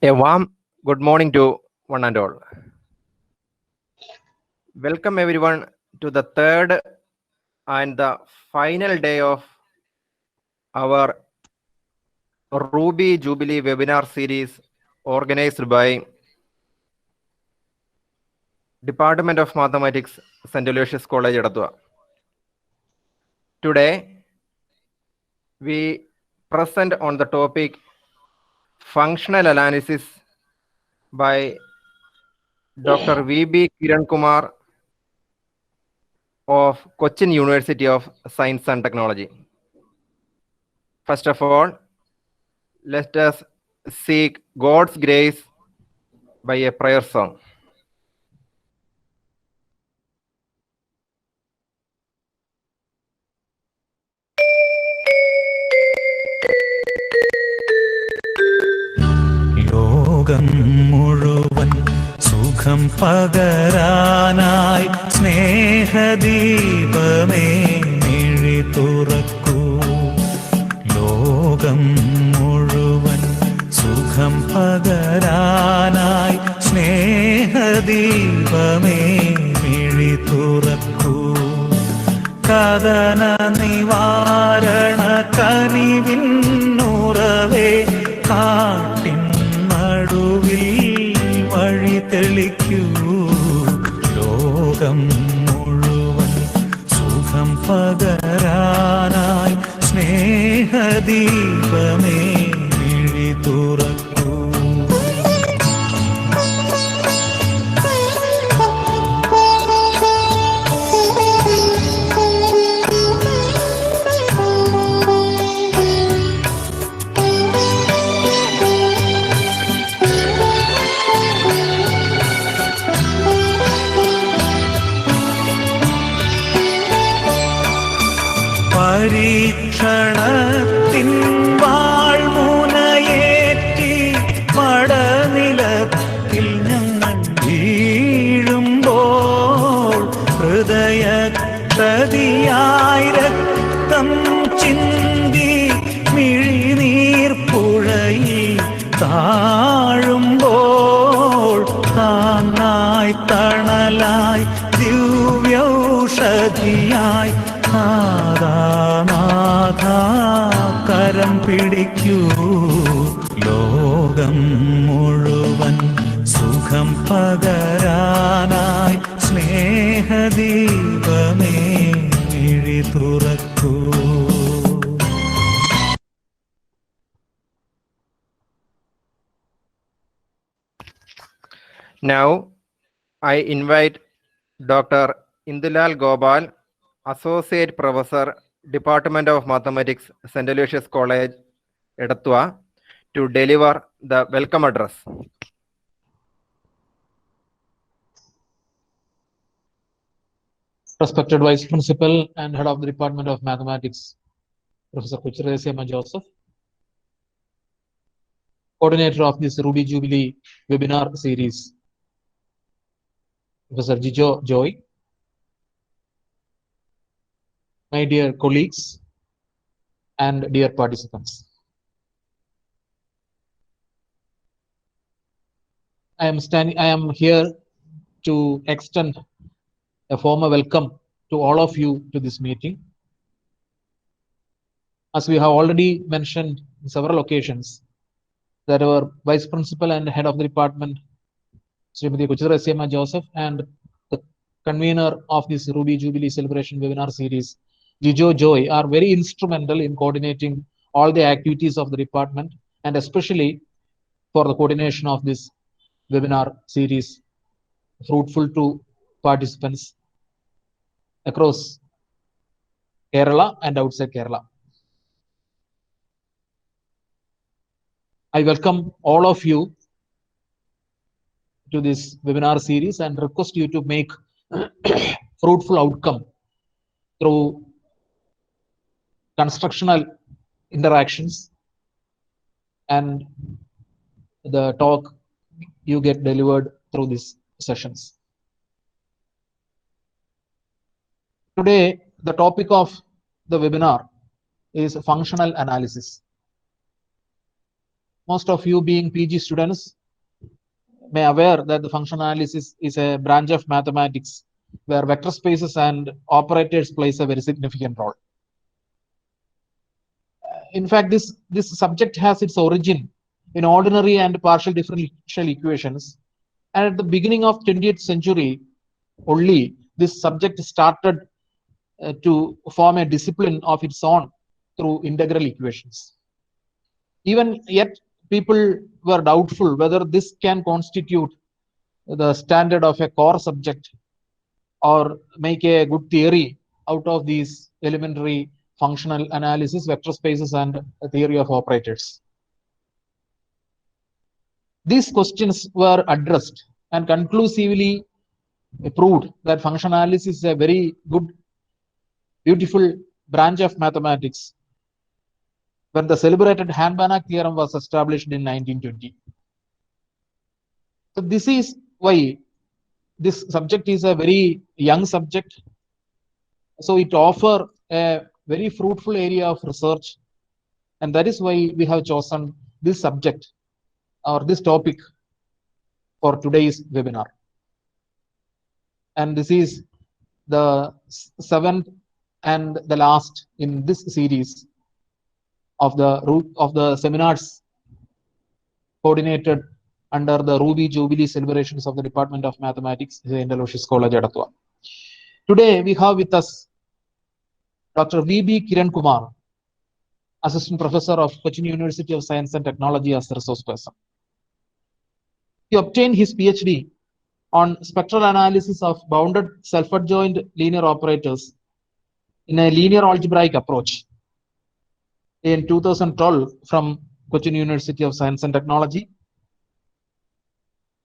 A warm good morning to one and all. Welcome everyone to the third and the final day of our Ruby Jubilee webinar series organized by Department of Mathematics, St. Aloysius College, Edathua. Today, we present on the topic functional analysis by Dr. V.B. Kiran Kumar of Cochin University of Science and Technology. First of all, let us seek God's grace by a prayer song. ലോകം മുഴുവൻ സുഖം പകരാനായി സ്നേഹദീപമേ മിഴി തുറക്കൂ. ലോകം മുഴുവൻ സുഖം പകരാനായി സ്നേഹദീപമേ മിഴി തുറക്കൂ. കഥന നിവാരണ കനിവിന്നുറവേ കാട്ടിൻ നടുവിൽ വഴി തെളിക്കൂ. ലോകം മുഴുവൻ സുഖം പകരാനായി സ്നേഹദീപമേ മിഴി തുറക്കൂ. പരീക്ഷണത്തിൻ വാൾമുനയേറ്റി മടനിലത്തിൽ ഞങ്ങൾ വീഴുമ്പോൾ ഹൃദയക്ഷതിയായി രക്തം ചിന്തി മിഴിനീർ പുഴയിൽ താഴുമ്പോൾ താങ്ങായി തണലായി ദിവ്യൗഷധിയായി കരം പിടിക്കൂ. ലോകം മുഴുവൻ സുഖം പകരാനായി സ്നേഹദീപമേ മിഴി തുറക്കൂ. Now, I invite Dr. Indulal Gopal, Associate Professor, Department of Mathematics, St. Aloysius College, Edathua, to deliver the welcome address. Respected Vice Principal and Head of the Department of Mathematics, Professor Kuchirasema Joseph, Coordinator of this Ruby Jubilee webinar series, Professor Jijo Joy, my dear colleagues and dear participants. I am here to extend a formal welcome to all of you to this meeting. As we have already mentioned in several occasions, that our Vice Principal and Head of the Department, Srimati Kuchirasema Joseph, and the convener of this Ruby Jubilee Celebration webinar series, Jijo Joy, are very instrumental in coordinating all the activities of the department, and especially for the coordination of this webinar series, fruitful to participants across Kerala and outside Kerala. I welcome all of you to this webinar series and request you to make fruitful outcome through constructional interactions and the talk you get delivered through these sessions. Today, the topic of the webinar is functional analysis. most of you being PG students may aware that the function analysis is a branch of mathematics where vector spaces and operators plays a very significant role. In fact, this subject has its origin in ordinary and partial differential equations. And at the beginning of 20th century, only this subject started to form a discipline of its own through integral equations. Even yet, people were doubtful whether this can constitute the standard of a core subject or make a good theory out of these elementary functional analysis, vector spaces, and theory of operators. These questions were addressed and conclusively proved that function analysis is a very good, beautiful branch of mathematics when the celebrated Hahn-Banach theorem was established in 1920. So this is why this subject is a very young subject. So it offers a very fruitful area of research, and that is why we have chosen this subject or this topic for today's webinar. And this is the seventh and the last in this series of the seminars coordinated under the Ruby Jubilee celebrations of the Department of Mathematics, St. Aloysius College, Edatwa. Today we have with us Dr. V.B. Kiran Kumar, Assistant Professor of Cochin University of Science and Technology as a resource person. He obtained his PhD on spectral analysis of bounded self-adjoint linear operators in a linear algebraic approach in 2012 from Cochin University of Science and Technology.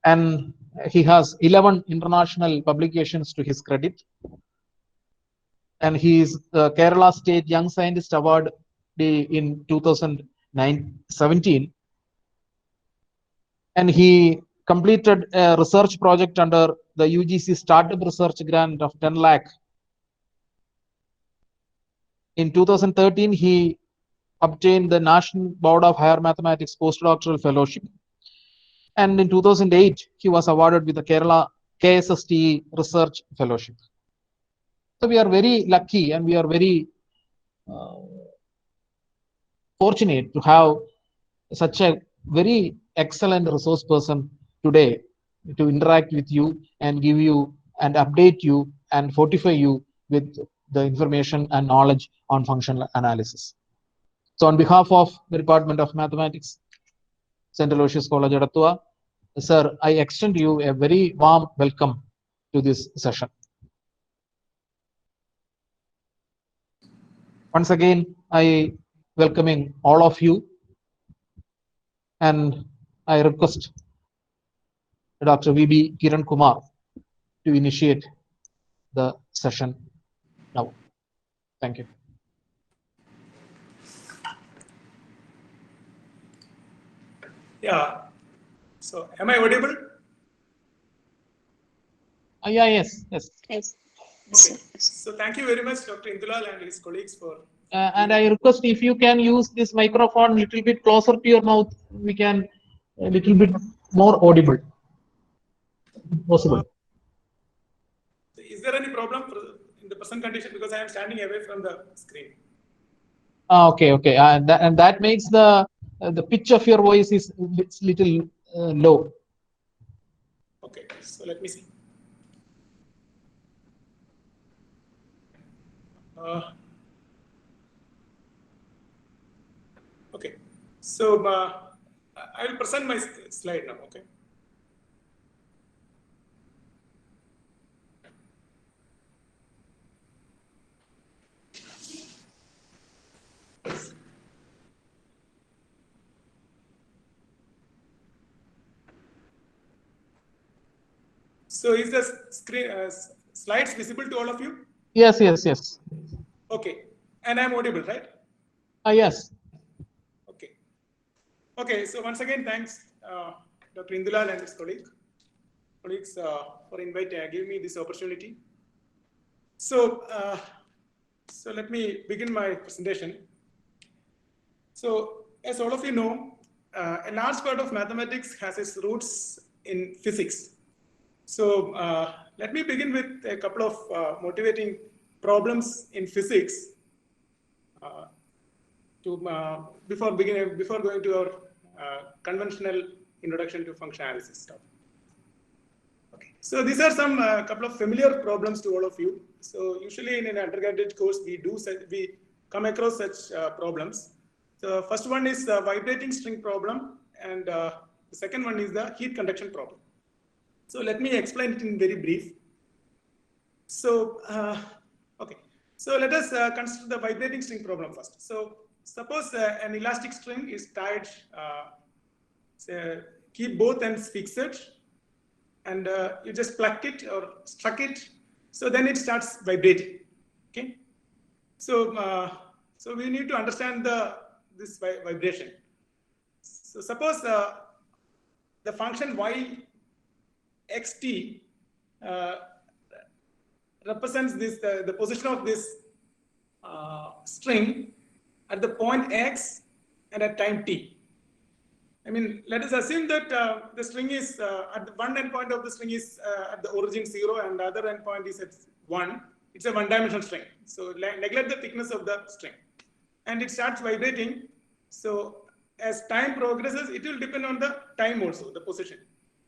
And he has 11 international publications to his credit. And he is the Kerala State Young Scientist Award in 2017. And he completed a research project under the UGC Startup Research Grant of 10 lakh. In 2013, he obtained the National Board of Higher Mathematics Postdoctoral Fellowship. And in 2008, he was awarded with the Kerala KSST Research Fellowship. So we are very lucky and we are very fortunate to have such a very excellent resource person today to interact with you and give you and update you and fortify you with the information and knowledge on functional analysis. So on behalf of the Department of Mathematics, St. Aloysius College, Edatwa, sir, I extend you a very warm welcome to this session. Once again, I welcoming all of you, and I request Dr. V.B. Kiran Kumar to initiate the session now. Thank you. Yeah. So, am I audible? Yeah, yes. Okay. So, thank you very much, Dr. Indulal and his colleagues for. And I request if you can use this microphone a little bit closer to your mouth, we can a little bit more audible. Possible. Is there any problem in the present condition because I am standing away from the screen? Okay. And that makes the pitch of your voice is little low. Okay. So let me see. Okay. So I will present my slide now. Okay. So is the screen slides visible to all of you? Yes. Okay. And I'm audible, right? Yes. Okay. Okay. So once again, thanks, Dr. Indulal and his colleagues for giving me this opportunity. So, let me begin my presentation. So, as all of you know, a large part of mathematics has its roots in physics. So let me begin with a couple of motivating problems in physics before going to our conventional introduction to function analysis stuff. Okay, so these are some couple of familiar problems to all of you. So usually in an undergraduate course, we come across such problems. The first one is the vibrating string problem, and the second one is the heat conduction problem. So let me explain it in very brief. So, okay. So let us consider the vibrating string problem first. So suppose an elastic string is tied, keep both ends fixed, and you just pluck it or struck it. So then it starts vibrating. Okay. So, so we need to understand this vibration. So suppose the function y xt represents this the position of this string at the point x and at time t. I mean, let us assume that the string is at the one end point of the string is at the origin 0 and the other end point is at 1. It's a one-dimensional string. So neglect the thickness of the string. And it starts vibrating. So as time progresses, it will depend on the time also, the position.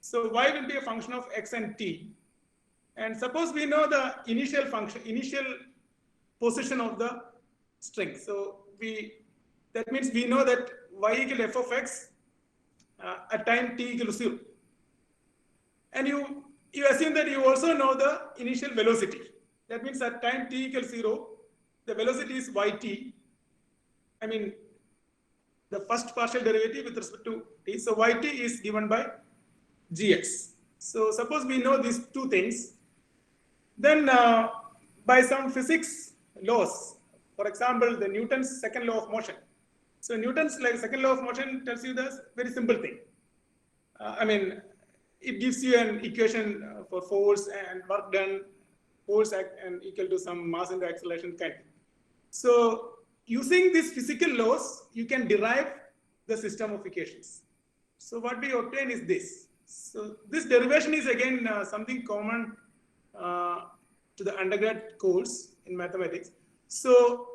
So y will be a function of x and t. And suppose we know the initial position of the string. So that means we know that y equal f of x at time t equal to 0. And you assume that you also know the initial velocity. That means at time t equals 0, the velocity is yt. I mean, the first partial derivative with respect to t. So yt is given by gx. So suppose we know these two things, then by some physics laws, for example, the Newton's second law of motion. So Newton's second law of motion tells you this very simple thing. I mean, it gives you an equation for force and work done, force and equal to some mass into acceleration kind. So using these physical laws, you can derive the system of equations. So what we obtain is this. So this derivation is again something common to the undergrad course in mathematics. So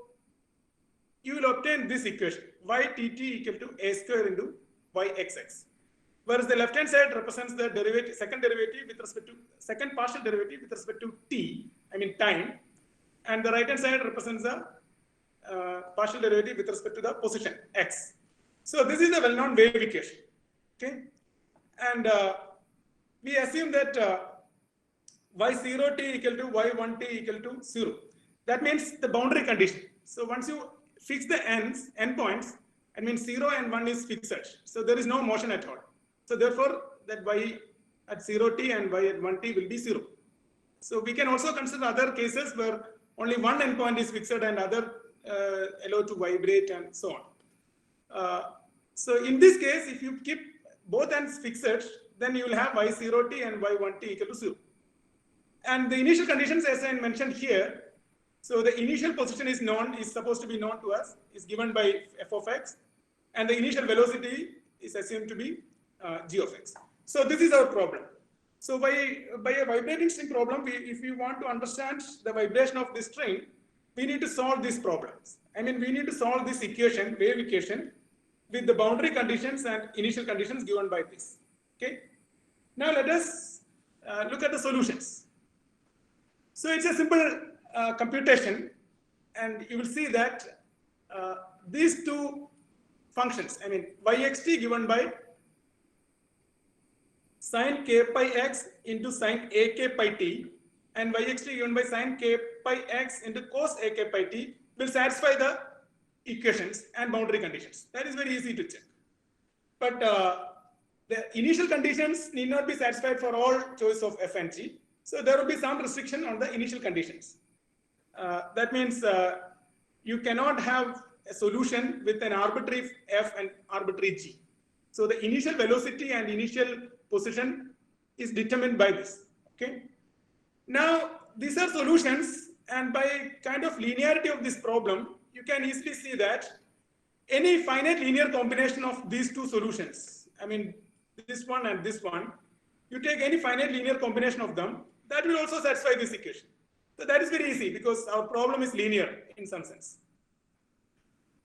you will obtain this equation, ytt equal to a square into yxx. Whereas the left-hand side represents the second partial derivative with respect to t, I mean time, and the right-hand side represents the partial derivative with respect to the position x. So this is a well-known wave equation. Okay, and we assume that y0t equal to y1t equal to 0. That means the boundary condition. So once you fix the endpoints, I mean 0 and 1 is fixed. So there is no motion at all. So therefore, that y at 0t and y at 1t will be 0. So we can also consider other cases where only one endpoint is fixed and other allowed to vibrate and so on. So in this case, if you keep both ends fixed, then you will have y0t and y1t equal to 0. And the initial conditions, as I mentioned here, so the initial position is supposed to be known to us, is given by f of x, and the initial velocity is assumed to be g of x. So this is our problem. So by a vibrating string problem, if we want to understand the vibration of this string, we need to solve these problems. I mean, we need to solve this equation, wave equation, with the boundary conditions and initial conditions given by this. Okay. Now let us look at the solutions. So it's a simple computation, and you will see that these two functions, I mean yxt given by sine k pi x into sine ak pi t, and yxt given by sine k pi x into cos ak pi t, will satisfy the equations and boundary conditions. That is very easy to check. But the initial conditions need not be satisfied for all choice of f and g. So there will be some restriction on the initial conditions. That means you cannot have a solution with an arbitrary f and arbitrary g. So the initial velocity and initial position is determined by this. Okay. Now these are solutions, and by kind of linearity of this problem, you can easily see that any finite linear combination of these two solutions, I mean, this one and this one, you take any finite linear combination of them, that will also satisfy this equation. So that is very easy because our problem is linear in some sense.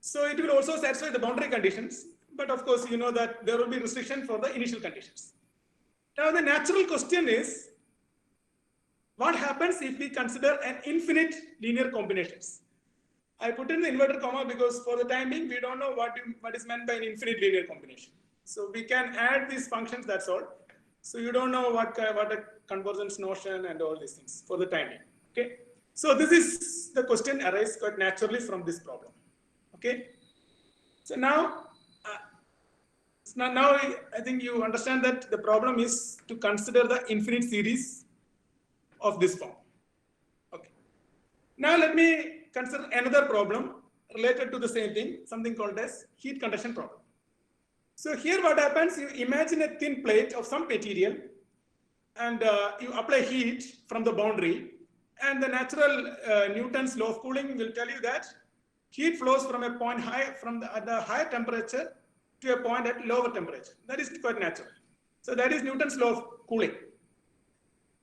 So it will also satisfy the boundary conditions, but of course, you know that there will be restriction for the initial conditions. Now the natural question is, what happens if we consider an infinite linear combinations? I put in the inverted comma because for the time being, we don't know what is meant by an infinite linear combination. So we can add these functions, that's all. So you don't know what a convergence notion and all these things for the time being, okay? So this is the question arises quite naturally from this problem, okay? So now I think you understand that the problem is to consider the infinite series of this form, okay? Now let me consider another problem related to the same thing, something called as heat conduction problem. So here what happens, you imagine a thin plate of some material and you apply heat from the boundary, and the natural Newton's law of cooling will tell you that heat flows from a point at the higher temperature to a point at lower temperature. That is quite natural. So that is Newton's law of cooling.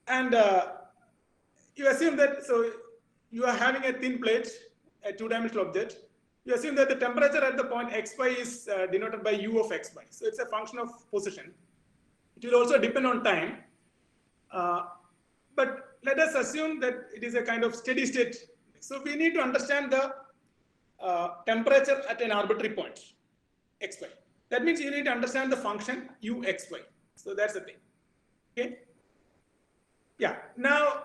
And you assume that, so you are having a thin plate, a two-dimensional object. You assume that the temperature at the point xy is denoted by u of xy. So it's a function of position. It will also depend on time. But let us assume that it is a kind of steady state. So we need to understand the temperature at an arbitrary point, xy. That means you need to understand the function u xy. So that's the thing, okay? Yeah, now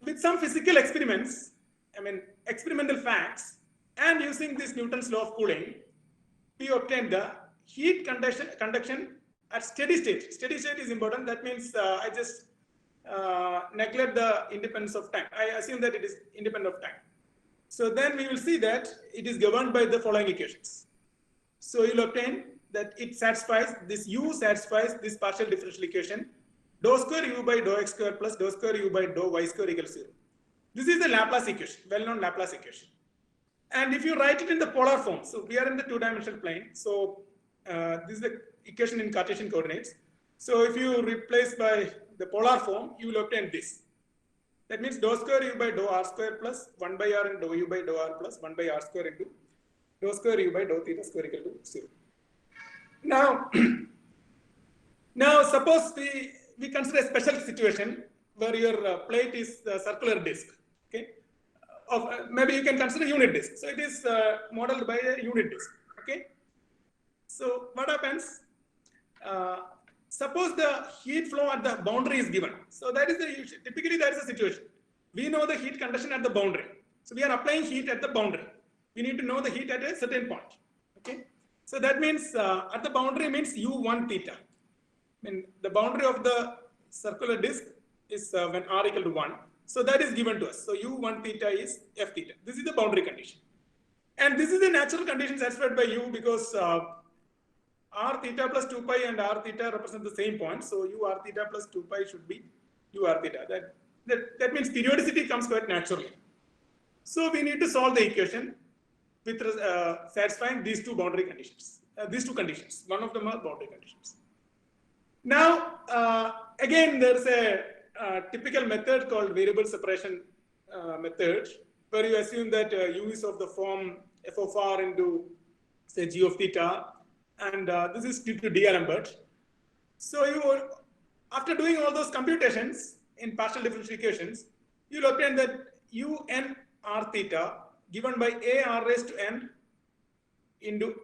with some physical experiments, I mean experimental facts, and using this Newton's law of cooling, we obtained the heat conduction at steady state. Steady state is important. That means I just neglect the independence of time. I assume that it is independent of time. So then we will see that it is governed by the following equations. So you'll obtain that it satisfies, this u satisfies this partial differential equation, dou square u by dou x square plus dou square u by dou y square equals 0. This is the Laplace equation, well-known Laplace equation. And if you write it in the polar form, so we are in the two-dimensional plane. So this is the equation in Cartesian coordinates. So if you replace by the polar form, you will obtain this. That means dou square u by dou r square plus 1 by r and dou u by dou r plus 1 by r square into dou square u by dou theta square equal to 0. Now, suppose we consider a special situation where your plate is a circular disc, okay? Maybe you can consider unit disk. So it is modeled by a unit disk, okay? So what happens? Suppose the heat flow at the boundary is given. So that is typically that is the situation. We know the heat conduction at the boundary. So we are applying heat at the boundary. We need to know the heat at a certain point, okay? So that means at the boundary means u1 theta. I mean the boundary of the circular disk is when r equal to 1. So that is given to us. So u1 theta is f theta. This is the boundary condition. And this is the natural condition satisfied by u because r theta plus 2 pi and r theta represent the same point. So u r theta plus 2 pi should be u r theta. That means periodicity comes quite naturally. So we need to solve the equation with satisfying these two boundary conditions. These two conditions. One of them are boundary conditions. Now, again, there's a typical method called variable separation method, where you assume that u is of the form f of r into say g of theta, and this is due to D'Alembert. So after doing all those computations in partial differential equations, you'll obtain that un r theta given by a r raised to n into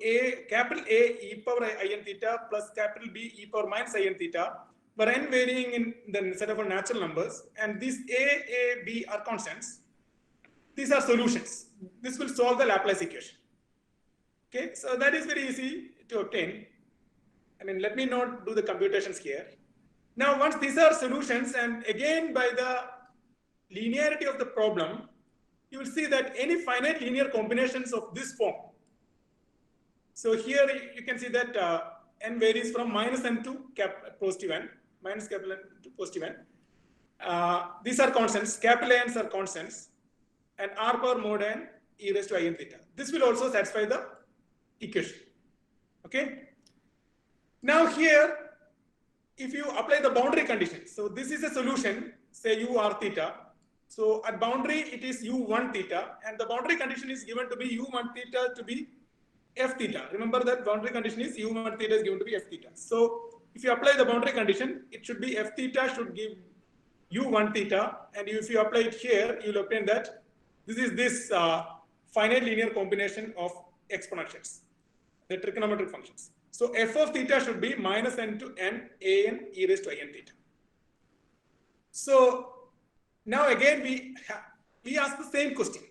capital A e power I n theta plus capital B e power minus I n theta, where n varying in the set of natural numbers, and these A, B are constants. These are solutions. This will solve the Laplace equation. Okay, so that is very easy to obtain. I mean, let me not do the computations here. Now, once these are solutions, and again by the linearity of the problem, you will see that any finite linear combinations of this form. So here you can see that n varies from minus n to positive n, minus capital N to positive n. These are constants, capital N's are constants, and r power mod n e raised to I n theta. This will also satisfy the equation. Okay. Now here, if you apply the boundary condition, so this is a solution, say u r theta. So at boundary, it is u1 theta, and the boundary condition is given to be u1 theta to be f theta. Remember that boundary condition is u1 theta is given to be f theta. So if you apply the boundary condition, it should be f theta should give u1 theta, and if you apply it here, you will obtain that this finite linear combination of exponentials, the trigonometric functions. So f of theta should be minus n to n a n e raised to I n theta. So now again we ask the same question.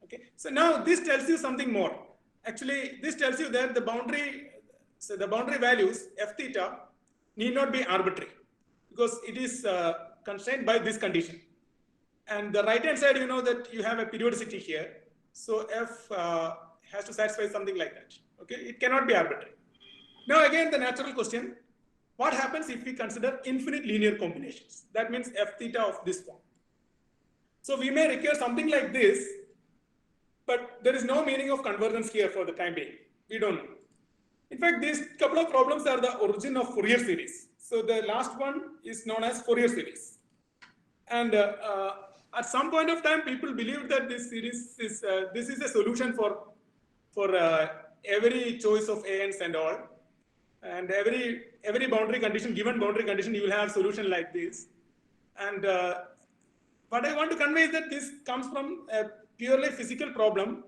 Okay. So now this tells you something more. Actually, this tells you that the boundary values f theta need not be arbitrary because it is constrained by this condition. And the right hand side, you know that you have a periodicity here. So f has to satisfy something like that. Okay, it cannot be arbitrary. Now again, the natural question, what happens if we consider infinite linear combinations? That means f theta of this form. So we may require something like this, but there is no meaning of convergence here for the time being. We don't know. In fact, these couple of problems are the origin of Fourier series. So the last one is known as Fourier series. And at some point of time, people believed that this series is a solution for every choice of ans and all. And every boundary condition, given boundary condition, you will have solution like this. And what I want to convey is that this comes from a purely physical problem,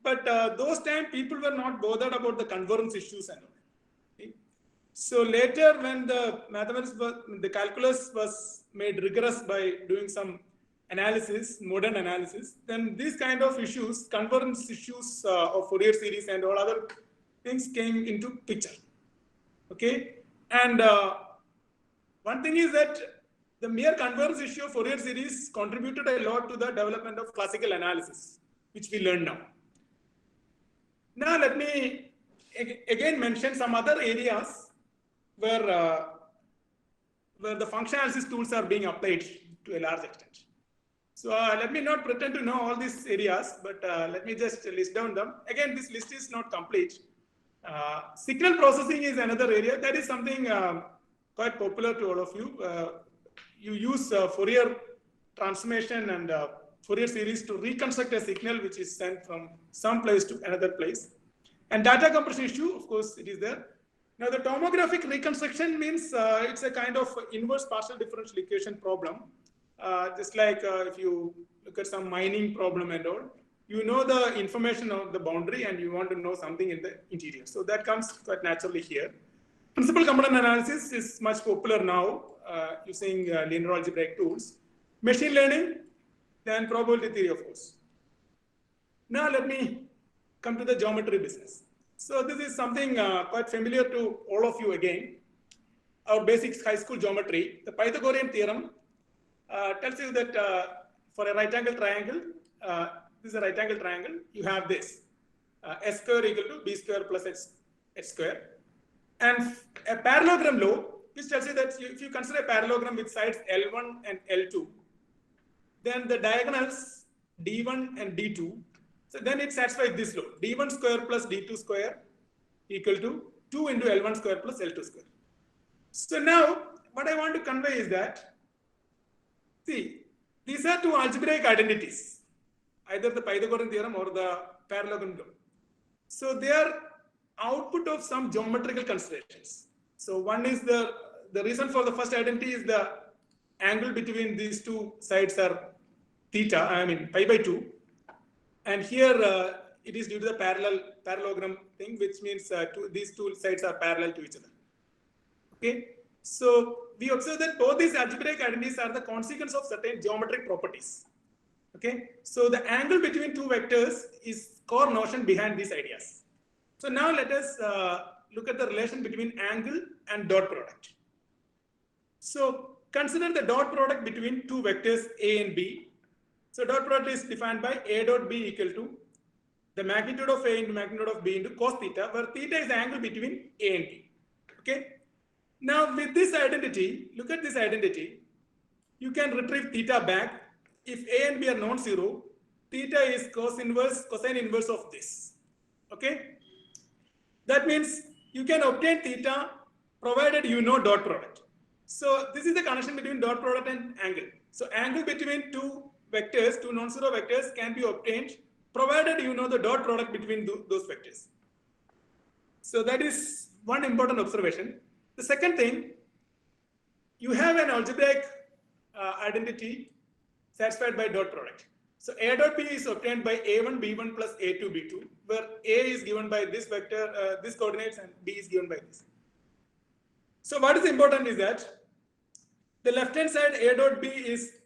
but those times people were not bothered about the convergence issues and all. Okay? So later, when the calculus was made rigorous by doing some analysis, modern analysis, then these kind of issues, convergence issues of Fourier series and all other things came into picture. Okay, and one thing is that the mere convergence issue of Fourier series contributed a lot to the development of classical analysis, which we learn now. Now let me again mention some other areas where the function analysis tools are being applied to a large extent. So let me not pretend to know all these areas, but let me just list down them. Again, this list is not complete. Signal processing is another area that is something quite popular to all of you. You use Fourier transformation and Fourier series to reconstruct a signal which is sent from some place to another place. And data compression issue, of course, it is there. Now, the tomographic reconstruction means it's a kind of inverse partial differential equation problem. Just like if you look at some mining problem and all, you know the information of the boundary and you want to know something in the interior. So that comes quite naturally here. Principal component analysis is much popular now using linear algebraic tools. Machine learning, then probability theory, of course. Now let me come to the geometry business. So this is something quite familiar to all of you again. Our basic high school geometry, the Pythagorean theorem tells you that for a right angle triangle, this is a right angle triangle, you have this s square equal to b square plus h square. And a parallelogram law, which tells you that if you consider a parallelogram with sides L1 and L2, then the diagonals D1 and D2, so then it satisfies this law, D1 square plus D2 square equal to 2 into L1 square plus L2 square. So now, what I want to convey is that, see, these are two algebraic identities, either the Pythagorean theorem or the parallelogram law. So they are output of some geometrical considerations. So one is the reason for the first identity is the angle between these two sides are theta, I mean pi by 2. And here it is due to the parallelogram thing, which means these two sides are parallel to each other. Okay, so we observe that both these algebraic identities are the consequence of certain geometric properties. Okay, so the angle between two vectors is core notion behind these ideas. So now let us look at the relation between angle and dot product. So consider the dot product between two vectors A and B. So dot product is defined by A dot B equal to the magnitude of A into magnitude of B into cos theta, where theta is the angle between A and B. Okay. Now with this identity, look at this identity. You can retrieve theta back. If A and B are non-zero, theta is cosine inverse of this. Okay. That means you can obtain theta provided you know dot product. So this is the connection between dot product and angle. So angle between two vectors, two non-zero vectors can be obtained provided you know the dot product between those vectors. So that is one important observation. The second thing, you have an algebraic identity satisfied by dot product. So A dot B is obtained by A1 B1 plus A2 B2, where A is given by this vector, this coordinates, and B is given by this. So what is important is that the left-hand side A dot B is,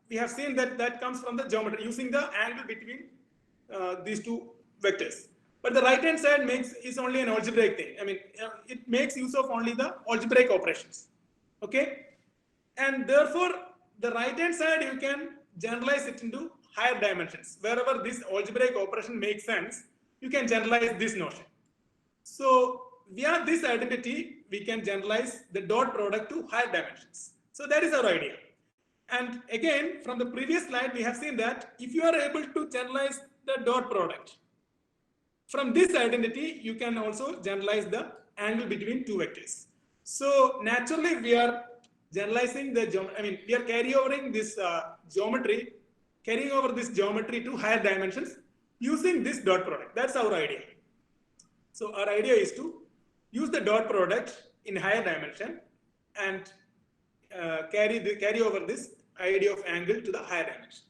we have seen that that comes from the geometry using the angle between these two vectors. But the right-hand side is only an algebraic thing. I mean, it makes use of only the algebraic operations. Okay, and therefore the right-hand side you can generalize it into higher dimensions. Wherever this algebraic operation makes sense, you can generalize this notion. So via this identity, we can generalize the dot product to higher dimensions. So that is our idea. And again, from the previous slide, we have seen that if you are able to generalize the dot product, from this identity, you can also generalize the angle between two vectors. So naturally, we are generalizing the geometry. I mean, we are carrying over this geometry to higher dimensions using this dot product. That's our idea. So our idea is to use the dot product in higher dimension and carry over this idea of angle to the higher dimension.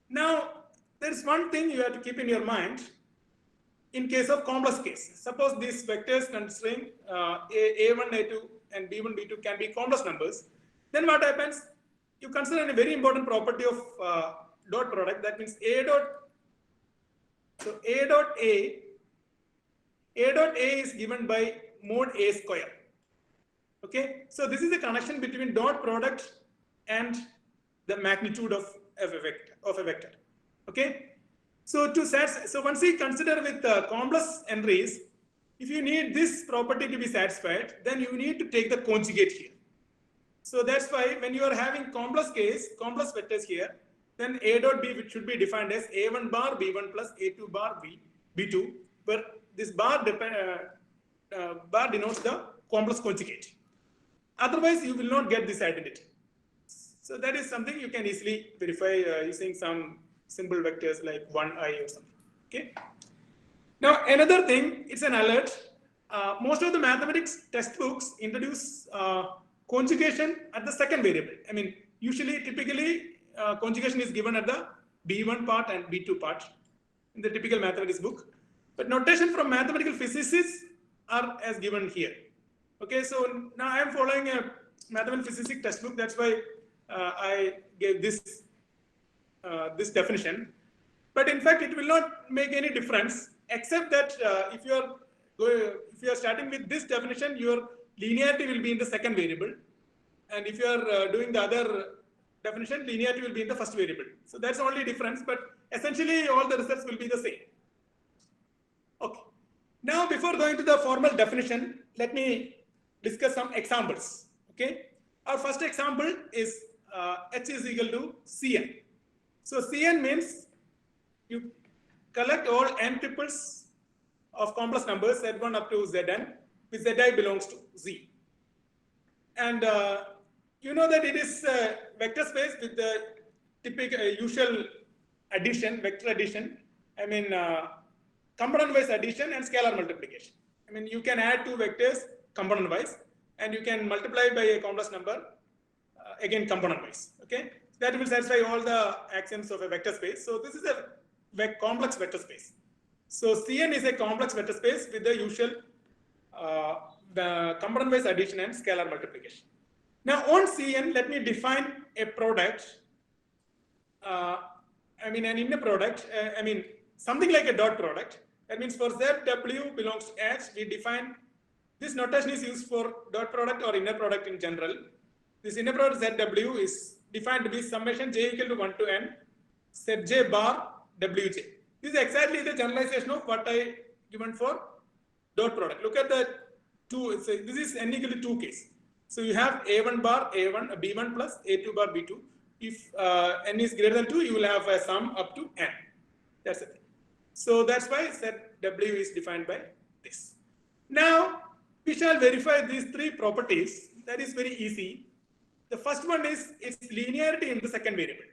Now, there is one thing you have to keep in your mind. In case of complex case, suppose these vectors considering A1, A2, and B1, B2 can be complex numbers, then what happens? You consider a very important property of dot product. That means A dot A is given by mod A square. Okay, so this is a connection between dot product and the magnitude of a vector. Okay. So once we consider with complex entries, if you need this property to be satisfied, then you need to take the conjugate here. So that's why when you are having complex vectors here, then A dot B should be defined as A1 bar B1 plus A2 bar B2, where this bar denotes the complex conjugate. Otherwise, you will not get this identity. So that is something you can easily verify using some simple vectors like 1i or something. Okay. Now another thing, it's an alert. Most of the mathematics textbooks introduce conjugation at the second variable. I mean, typically conjugation is given at the B1 part and B2 part in the typical mathematics book. But notation from mathematical physicists are as given here. Okay, so now I am following a mathematical physics textbook. That's why I gave this definition, but in fact it will not make any difference, except that if you are starting with this definition, your linearity will be in the second variable, and if you are doing the other definition, linearity will be in the first variable. So that's the only difference, but essentially all the results will be the same. Okay. Now before going to the formal definition, let me discuss some examples. Okay. Our first example is H is equal to Cn. So Cn means you collect all n triples of complex numbers Z1 up to Zn, with Zi belongs to Z. And you know that it is a vector space with the typical usual addition, vector addition. I mean, component-wise addition and scalar multiplication. I mean, you can add two vectors component-wise, and you can multiply by a complex number again component-wise. Okay. That will satisfy all the axioms of a vector space. So this is a complex vector space. So Cn is a complex vector space with the usual the component-wise addition and scalar multiplication. Now on Cn, let me define a product. I mean an inner product. I mean something like a dot product. That means for Zw belongs to H, we define this notation is used for dot product or inner product in general. This inner product Zw is defined to be summation j equal to 1 to n Zj bar Wj. This is exactly the generalization of what I given for dot product. Look at the two. So this is n equal to 2 case. So you have a1 bar a1 b1 plus a2 bar b2. If n is greater than 2, you will have a sum up to n. That's it. So that's why Zw is defined by this. Now, we shall verify these three properties. That is very easy. The first one is its linearity in the second variable.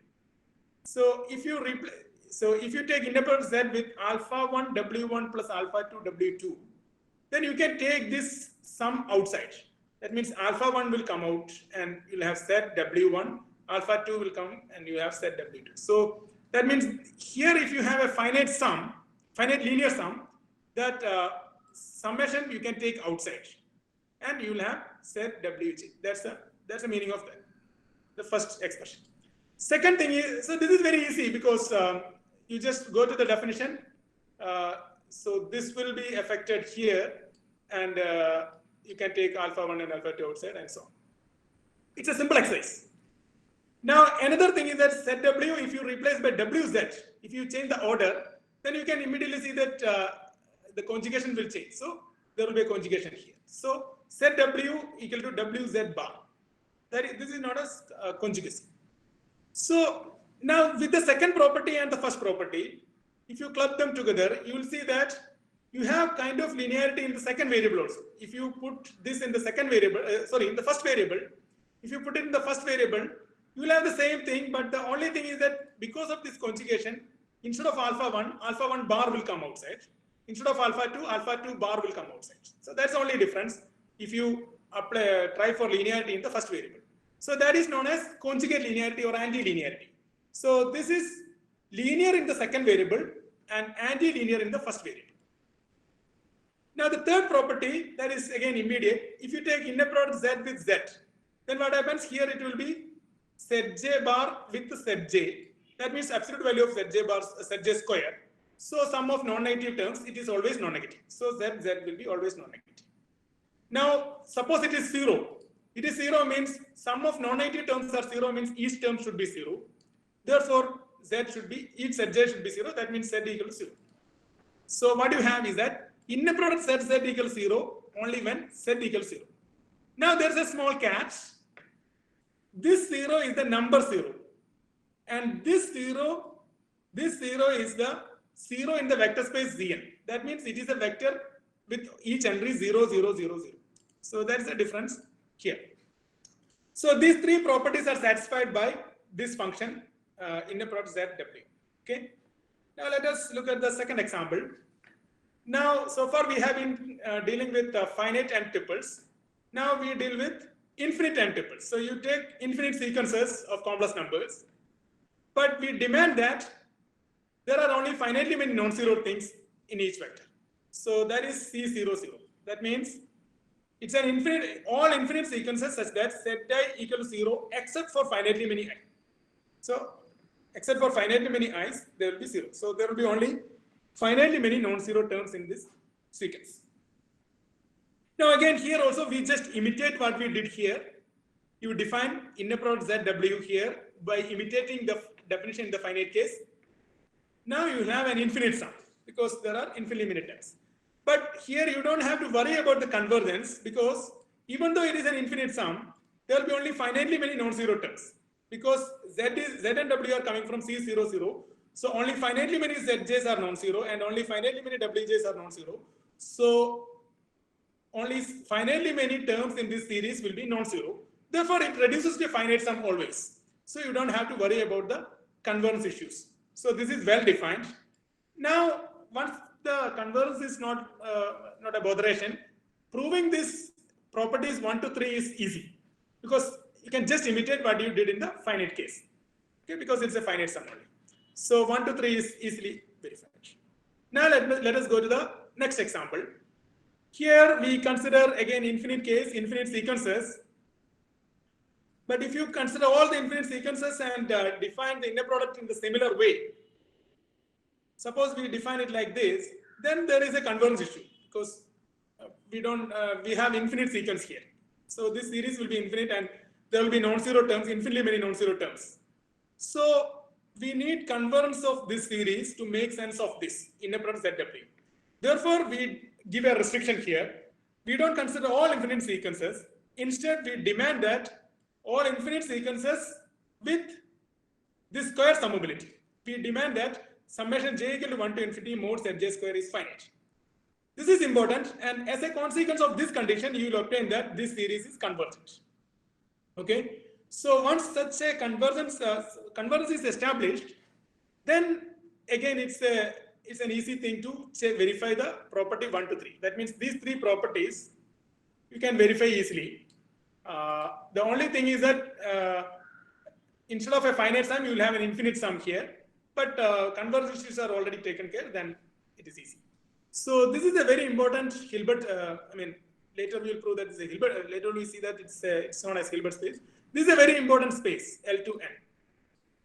So if you take inner product Z with alpha 1 W1 plus alpha 2 W2, then you can take this sum outside. That means alpha 1 will come out and you'll have set W1, alpha 2 will come and you have set W2. So that means here if you have a finite linear sum, that summation you can take outside and you will have set Wj. That's the meaning of that, the first expression. Second thing is, so this is very easy because you just go to the definition. So this will be affected here and you can take alpha 1 and alpha 2 outside and so on. It's a simple exercise. Now, another thing is that set W, if you replace by WZ, if you change the order, then you can immediately see that the conjugation will change. So there will be a conjugation here. So set W equal to WZ bar. This is not a conjugation. So now with the second property and the first property, if you club them together, you will see that you have kind of linearity in the second variable also. If you put this in the second variable, in the first variable, if you put it in the first variable, you will have the same thing, but the only thing is that because of this conjugation, instead of alpha 1 bar will come outside. Instead of alpha 2 bar will come outside. So that's the only difference if you try for linearity in the first variable. So that is known as conjugate linearity or anti-linearity. So this is linear in the second variable and anti-linear in the first variable. Now the third property, that is again immediate. If you take inner product Z with Z, then what happens here? It will be Zj bar with Zj. That means absolute value of Zj bar, Zj square. So sum of non-negative terms, it is always non-negative. So Z will be always non-negative. Now suppose it is 0. It is 0 means sum of non-negative terms are 0 means each term should be 0. Therefore, each Zj should be 0. That means Z equal to 0. So what you have is that inner product Z equals 0 only when Z equals 0. Now there's a small catch. This 0 is the number 0. And this 0 is the 0 in the vector space Zn. That means it is a vector with each entry 0, 0, 0, 0. So that's the difference here. So these three properties are satisfied by this function inner product ZW. Okay. Now let us look at the second example. Now, so far we have been dealing with finite n tuples. Now we deal with infinite n tuples. So you take infinite sequences of complex numbers, but we demand that there are only finitely many non-zero things in each vector. So that is C00. That means it's an infinite, all infinite sequences such that Zi equals 0 except for finitely many I. So except for finitely many i's, there will be 0. So there will be only finitely many non-zero terms in this sequence. Now again, here also we just imitate what we did here. You define inner product ZW here by imitating the definition in the finite case. Now you have an infinite sum because there are infinitely many terms. But here you don't have to worry about the convergence because even though it is an infinite sum, there will be only finitely many non-zero terms because Z and W are coming from C00. So only finitely many Zj's are non-zero and only finitely many Wj's are non-zero. So only finitely many terms in this series will be non-zero. Therefore, it reduces to a finite sum always. So you don't have to worry about the convergence issues. So this is well defined. Now, once the convergence is not a botheration, proving this properties 1 to 3 is easy because you can just imitate what you did in the finite case. Okay, because it's a finite sum only. So 1 to 3 is easily verified. Now let us go to the next example. Here we consider again infinite case, infinite sequences. But if you consider all the infinite sequences and define the inner product in the similar way, suppose we define it like this, then there is a convergence issue because we have infinite sequence here. So this series will be infinite and there will be non-zero terms, infinitely many non-zero terms. So we need convergence of this series to make sense of this inner product ZW. Therefore, we give a restriction here. We don't consider all infinite sequences. Instead, we demand that all infinite sequences with this square summability. We demand that summation j equal to 1 to infinity mod Zj square is finite. This is important, and as a consequence of this condition, you will obtain that this series is convergent. Okay, so once such a convergence is established, then again it's an easy thing to verify the property 1 to 3. That means these three properties you can verify easily. The only thing is that instead of a finite sum, you will have an infinite sum here, but convergences are already taken care, then it is easy. So this is a very important Hilbert, later we will prove that it's a Hilbert, later we see that it's known as Hilbert space. This is a very important space, L to N.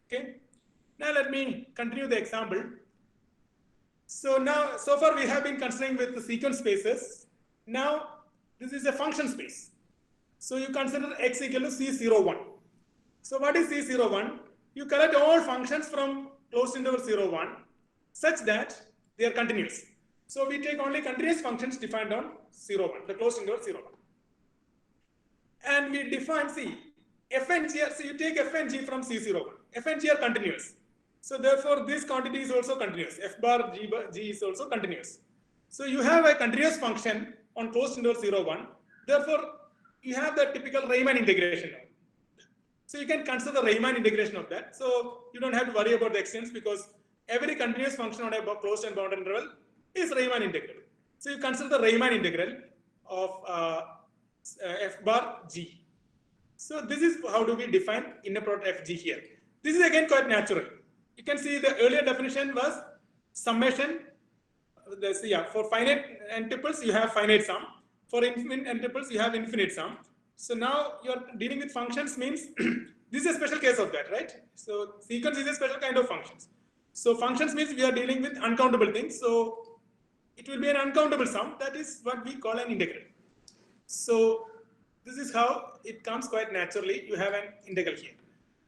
Okay. Now let me continue the example. So far we have been considering with the sequence spaces. Now this is a function space. So you consider x equal to C01. So what is C01? You collect all functions from closed interval 01 such that they are continuous. So we take only continuous functions defined on 01, the closed interval 01. And we define f and g. So you take f and g from C01. F and g are continuous. So therefore this quantity is also continuous. F bar g is also continuous. So you have a continuous function on closed interval 01. Therefore you have the typical Riemann integration now. So you can consider the Riemann integration of that. So you don't have to worry about the extents because every continuous function on a closed and bounded interval is Riemann integral. So you consider the Riemann integral of f bar g. So this is how do we define inner product f g here. This is again quite natural. You can see the earlier definition was summation. For finite n-tuples you have finite sum. For infinite n-tuples you have infinite sum. So now you're dealing with functions means this is a special case of that, right? So sequence is a special kind of functions. So functions means we are dealing with uncountable things. So it will be an uncountable sum. That is what we call an integral. So this is how it comes quite naturally. You have an integral here.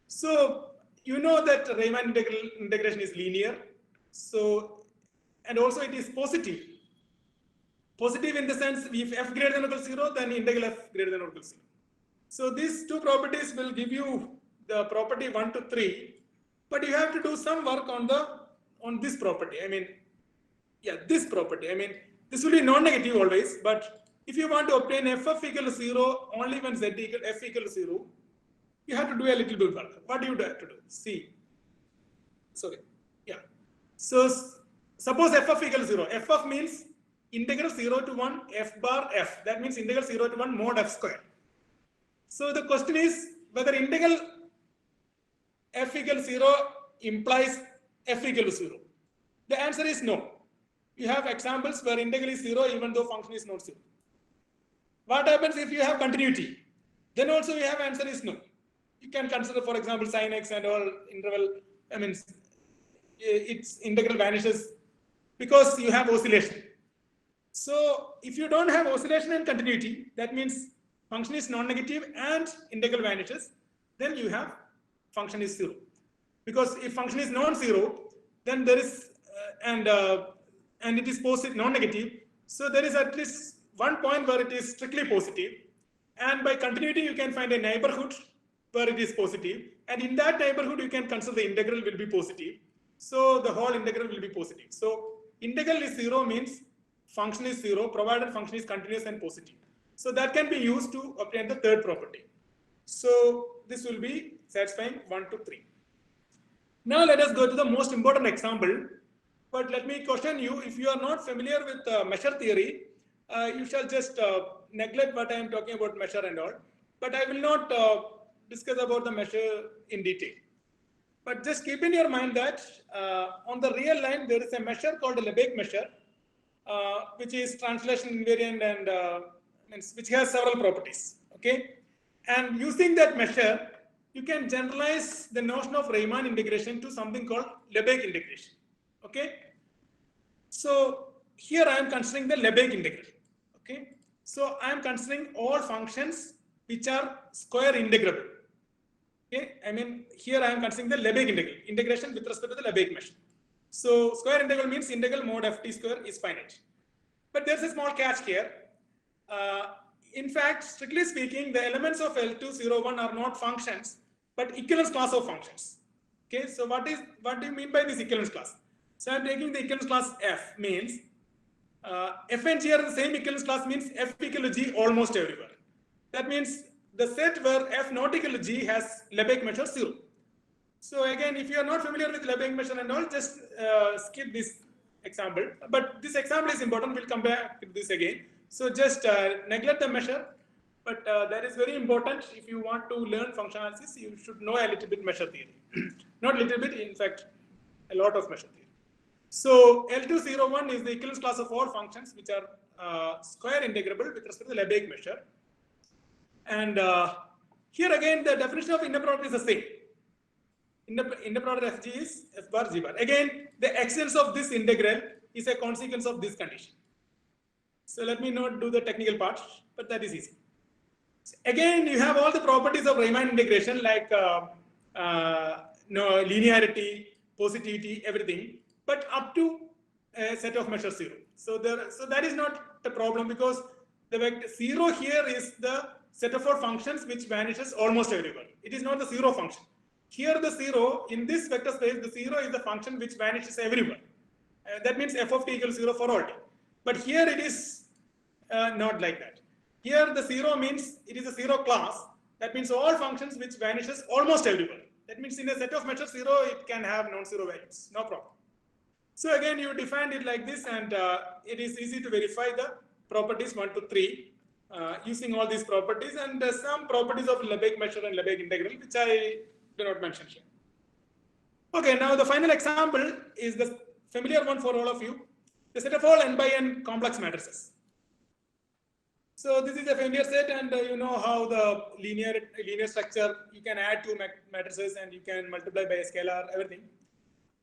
So you know that Riemann integration is linear. So, and also it is positive. Positive in the sense if f greater than or equal to 0, then integral f greater than or equal to 0. So these two properties will give you the property 1 to 3, but you have to do some work on this property. This property. This will be non-negative always, but if you want to obtain f of equal to 0 only when z equal f equal to 0, you have to do a little bit work. What do you have to do? So suppose f of equal to 0. F of means integral 0 to 1 f bar f. That means integral 0 to 1 mod f square. So the question is whether integral f equal to 0 implies f equal to 0. The answer is no. You have examples where integral is 0 even though function is not 0. What happens if you have continuity? Then also you have answer is no. You can consider, for example, sin x and all interval. Its integral vanishes because you have oscillation. So if you don't have oscillation and continuity, that means function is non-negative and integral vanishes, then you have function is 0. Because if function is non-zero, then there is and it is positive, non-negative. So there is at least one point where it is strictly positive, and by continuity you can find a neighborhood where it is positive, and in that neighborhood you can consider the integral will be positive. So the whole integral will be positive. So integral is 0 means function is 0 provided function is continuous and positive. So that can be used to obtain the third property. So this will be satisfying 1 to 3. Now let us go to the most important example. But let me caution you, if you are not familiar with measure theory, you shall just neglect what I am talking about measure and all. But I will not discuss about the measure in detail. But just keep in your mind that on the real line, there is a measure called a Lebesgue measure, which is translation invariant and which has several properties. Okay, and using that measure, you can generalize the notion of Riemann integration to something called Lebesgue integration. Okay, so here I am considering the Lebesgue integral. Okay, so I am considering all functions which are square integrable. Okay, here I am considering the Lebesgue integration with respect to the Lebesgue measure. So square integral means integral mod ft square is finite. But there's a small catch here. In fact, strictly speaking, the elements of L201 are not functions, but equivalence class of functions. Okay, so what do you mean by this equivalence class? So I'm taking the equivalence class F means F and G are the same equivalence class means F equal to G almost everywhere. That means the set where F not equal to G has Lebesgue measure 0. So again, if you are not familiar with Lebesgue measure and all, just skip this example. But this example is important. We'll come back to this again. So just neglect the measure. But that is very important. If you want to learn function analysis, you should know a little bit measure theory. Not little bit, in fact, a lot of measure theory. So L201 is the equivalence class of all functions which are square integrable with respect to the Lebesgue measure. And here again, the definition of inner product is the same. Inner product Fg is F bar G bar. Again, the extents of this integral is a consequence of this condition. So let me not do the technical part, but that is easy. Again, you have all the properties of Riemann integration like linearity, positivity, everything, but up to a set of measure 0. So that is not the problem because the vector 0 here is the set of all functions which vanishes almost everywhere. It is not the 0 function. Here the 0, in this vector space, the 0 is the function which vanishes everywhere. That means f of t equals 0 for all t. But here it is not like that. Here the 0 means it is a 0 class. That means all functions which vanishes almost everywhere. That means in a set of measure 0, it can have non-zero values, no problem. So again, you defined it like this, and it is easy to verify the properties 1 to 3 using all these properties and some properties of Lebesgue measure and Lebesgue integral, which I do not mention here. Okay, now the final example is the familiar one for all of you, the set of all n by n complex matrices. So this is a familiar set, and you know how the linear structure, you can add two matrices and you can multiply by a scalar, everything.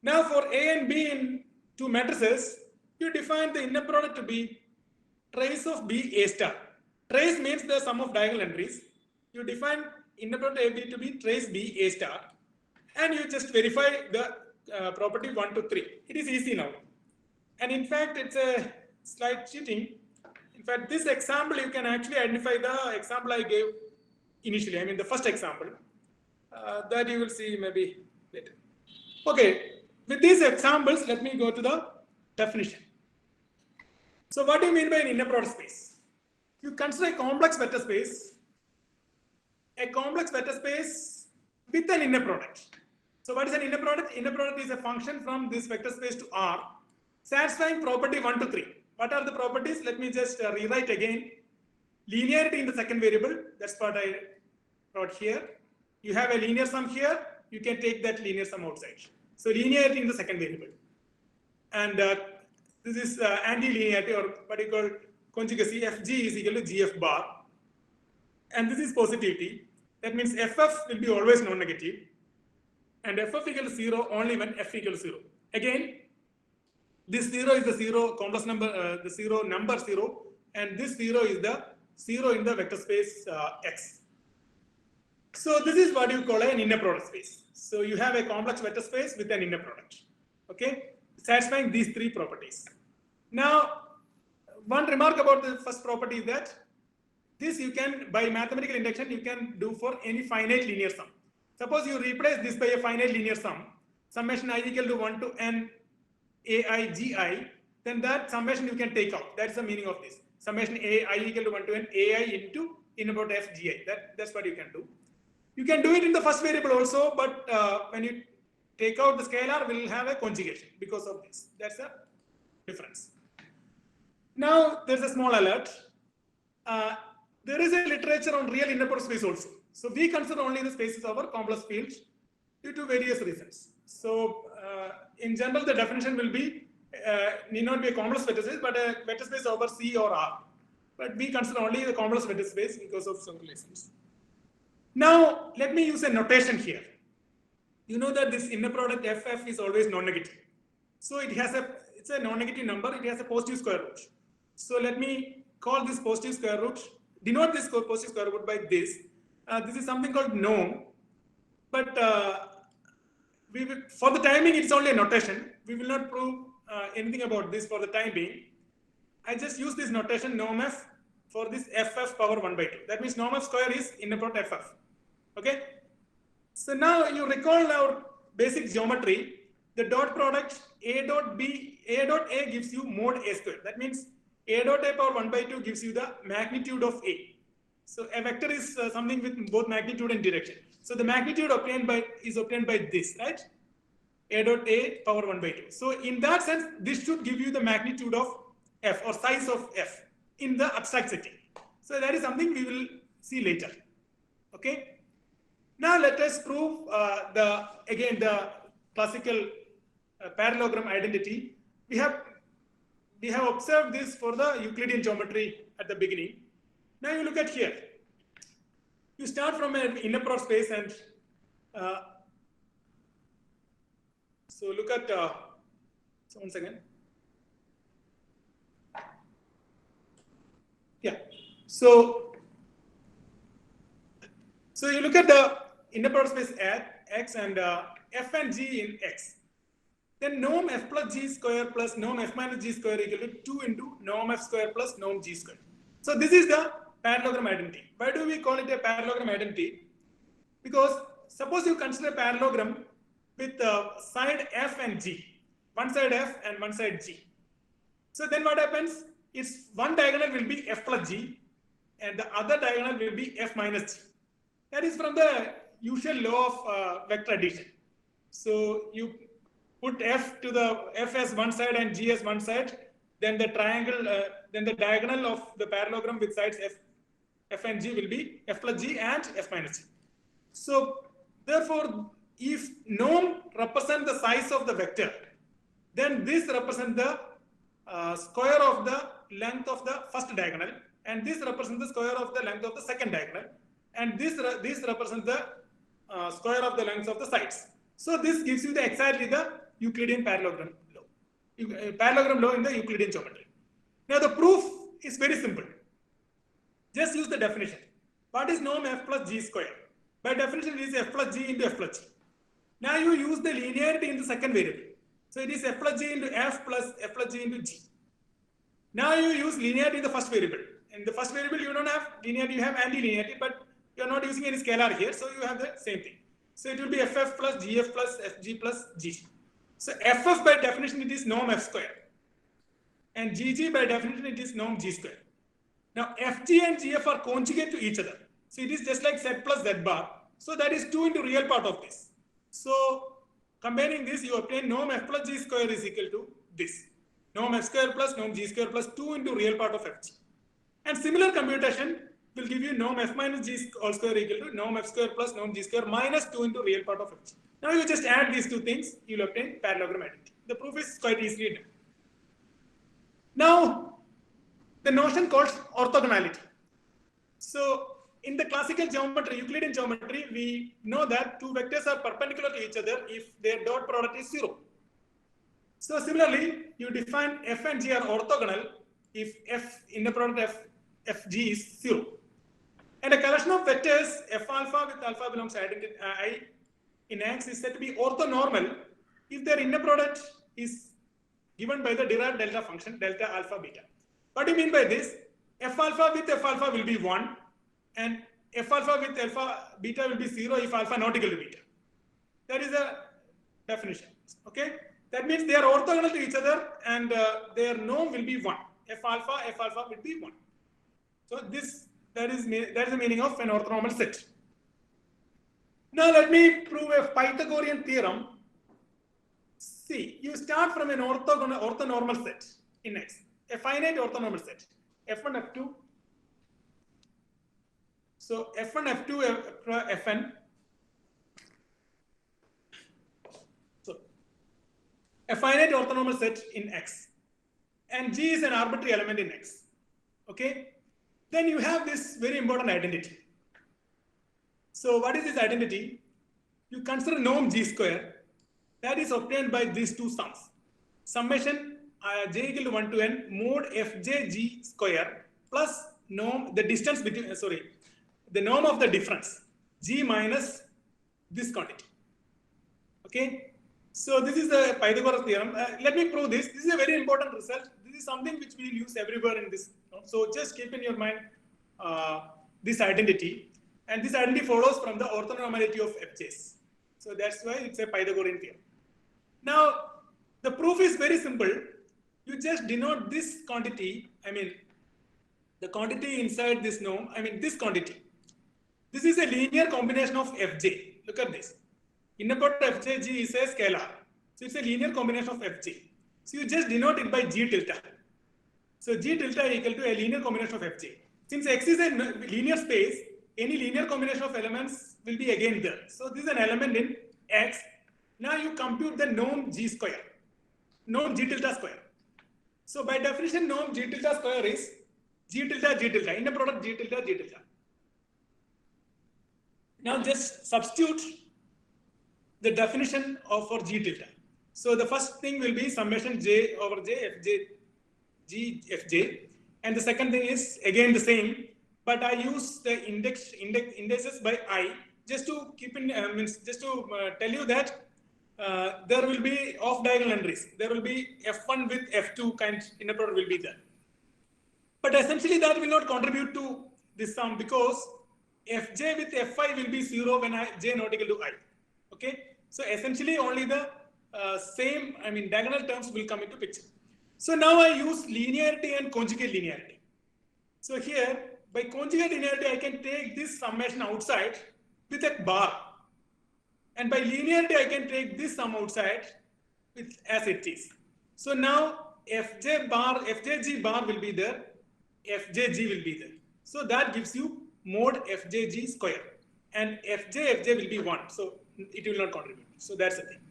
Now for A and B in two matrices, you define the inner product to be trace of B A star. Trace means the sum of diagonal entries. You define inner product A B to be trace B A star, and you just verify the property 1 to 3. It is easy now. And in fact, it's a slight cheating. In fact, this example, you can actually identify the example I gave initially. I mean, the first example that you will see maybe later. Okay, with these examples, let me go to the definition. So what do you mean by an inner product space? You consider a complex vector space with an inner product. So what is an inner product? Inner product is a function from this vector space to R, satisfying property 1 to 3. What are the properties? Let me just rewrite again. Linearity in the second variable, that's what I wrote here. You have a linear sum here, you can take that linear sum outside. So linearity in the second variable. And this is anti-linearity, or what you call conjugacy. Fg is equal to Gf bar. And this is positivity. That means Ff will be always non-negative. And Ff equal to 0 only when F equal to 0. Again, this 0 is the 0 complex number, the 0 number 0, and this 0 is the 0 in the vector space X. So this is what you call an inner product space. So you have a complex vector space with an inner product, okay, satisfying these three properties. Now, one remark about the first property is that this you can, by mathematical induction, you can do for any finite linear sum. Suppose you replace this by a finite linear sum, summation I equal to 1 to n ai gi, then that summation you can take out. That's the meaning of this. Summation ai equal to 1 to n ai into inner product f gi. That's what you can do. You can do it in the first variable also, but when you take out the scalar, we'll have a conjugation because of this. That's the difference. Now, there's a small alert. There is a literature on real inner product space also. So we consider only the spaces over complex fields due to various reasons. So in general, the definition will be need not be a complex vector space, but a vector space over C or R. But we consider only the complex vector space because of some reasons. Now, let me use a notation here. You know that this inner product FF is always non-negative. So it's a non-negative number. It has a positive square root. So let me call this positive square root, denote this positive square root by this. This is something called norm. But for the time being, it's only a notation. We will not prove anything about this for the time being. I just use this notation norm f for this ff power 1 by 2. That means norm f square is inner product ff. Okay. So now you recall our basic geometry. the dot product A dot B, A dot A gives you mod A square. That means A dot A power 1 by 2 gives you the magnitude of A. So a vector is something with both magnitude and direction. So the magnitude is obtained by this, right? A dot A power 1 by 2. So in that sense, this should give you the magnitude of F or size of F in the abstract setting. So that is something we will see later. Okay. Now let us prove the classical parallelogram identity. We have observed this for the Euclidean geometry at the beginning. Now you look at here. You start from an inner product space and so look at so 1 second. Yeah. So you look at the inner product space at X and F and G in X. Then norm F plus G square plus norm F minus G square equal to 2 into norm F square plus norm G square. So this is the parallelogram identity. Why do we call it a parallelogram identity? Because suppose you consider a parallelogram with side F and G, one side F and one side G. So then what happens is one diagonal will be F plus G and the other diagonal will be F minus G. That is from the usual law of vector addition. So you put F to the F as one side and G as one side, then the triangle, then the diagonal of the parallelogram with sides F and G will be F plus G and F minus G. So therefore, if norm represents the size of the vector, then this represents the square of the length of the first diagonal, and this represents the square of the length of the second diagonal, and this represents the square of the length of the sides. So this gives you exactly the Euclidean parallelogram law. Parallelogram law in the Euclidean geometry. Now the proof is very simple. Just use the definition. What is norm F plus G square? By definition, it is F plus G into F plus G. Now you use the linearity in the second variable. So it is F plus G into F plus G into G. Now you use linearity in the first variable. In the first variable, you don't have linearity, you have anti-linearity, but you are not using any scalar here, so you have the same thing. So it will be FF plus GF plus FG plus GG. So FF by definition, it is norm F square. And GG by definition, it is norm G square. Now FG and GF are conjugate to each other. So it is just like Z plus Z bar. So that is 2 into real part of this. So combining this, you obtain norm F plus G square is equal to this. Norm F square plus norm G square plus 2 into real part of FG. And similar computation will give you norm F minus G all square equal to norm F square plus norm G square minus 2 into real part of FG. Now you just add these two things, you will obtain parallelogram identity. The proof is quite easily done. Now, the notion called orthogonality. So in the classical geometry, Euclidean geometry, we know that two vectors are perpendicular to each other if their dot product is 0. So similarly, you define F and G are orthogonal if F inner product Fg is 0. And a collection of vectors F alpha with alpha belongs to I in X is said to be orthonormal if their inner product is given by the Dirac delta function delta alpha beta. What do you mean by this? F alpha with F alpha will be 1 and F alpha with alpha beta will be 0 if alpha not equal to beta. That is the definition. Okay, that means they are orthogonal to each other and their norm will be 1. F alpha will be 1. So that is the meaning of an orthonormal set. Now let me prove a Pythagorean theorem. See, you start from an orthonormal set in X, a finite orthonormal set, F1, F2. So F1, F2, Fn. So a finite orthonormal set in X, and G is an arbitrary element in X. Okay. Then you have this very important identity. So what is this identity? You consider norm G square. That is obtained by these two sums. Summation j equal to 1 to n mod fj g square plus norm, the distance between, the norm of the difference, g minus this quantity. Okay. So this is the Pythagoras theorem. Let me prove this. This is a very important result. This is something which we will use everywhere in this. So just keep in your mind this identity. And this identity follows from the orthonormality of FJs. So that's why it's a Pythagorean theorem. Now, the proof is very simple. You just denote this quantity, the quantity inside this norm, this quantity. This is a linear combination of fj. Look at this. Inner product fjg is a scalar. So it's a linear combination of fj. So you just denote it by g tilde. So g tilde equal to a linear combination of fj. Since x is a linear space, any linear combination of elements will be again there. So this is an element in x. Now you compute the norm g square, norm g tilde square. So by definition, norm g tilde square is g tilde, inner product g tilde. Now just substitute the definition of for g tilde. So the first thing will be summation j over j fj g fj, and the second thing is again the same, but I use the indices by I just to keep in tell you that there will be off diagonal entries. There will be f1 with f2 kind inner product will be there. But essentially that will not contribute to this sum because fj with fi will be 0 when j not equal to I. Okay, so essentially only the same diagonal terms will come into picture. So now I use linearity and conjugate linearity. So here by conjugate linearity I can take this summation outside with a bar, and by linearity I can take this sum outside with as it is. So now fjg bar will be there, fjg will be there. So that gives you mod fjg square, and fj will be 1. So it will not contribute. So that's the thing.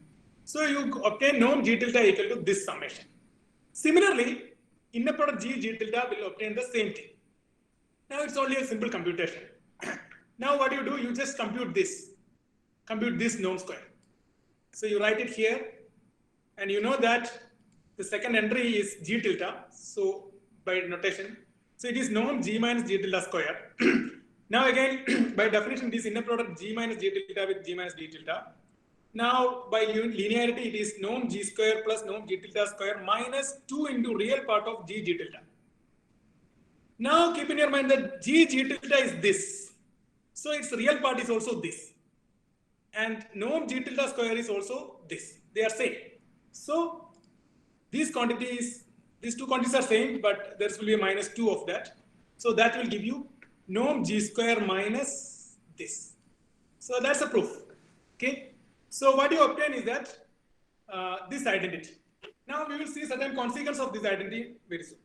So you obtain norm g tilde equal to this summation. Similarly, inner product g tilde will obtain the same thing. Now it's only a simple computation. Now what you do, you just compute this norm square. So you write it here, and you know that the second entry is g tilde. So by notation, so it is norm g minus g tilde square. Now again, by definition, this inner product g minus g tilde with g minus d tilde. Now by linearity, it is norm g square plus norm g tilde square minus 2 into real part of g tilde. Now keep in your mind that g tilde is this. So its real part is also this. And norm g tilde square is also this. They are same. So these two quantities are same, but there will be a minus 2 of that. So that will give you norm g square minus this. So that's a proof. Okay. So what you obtain is that this identity. Now we will see certain consequence of this identity very soon.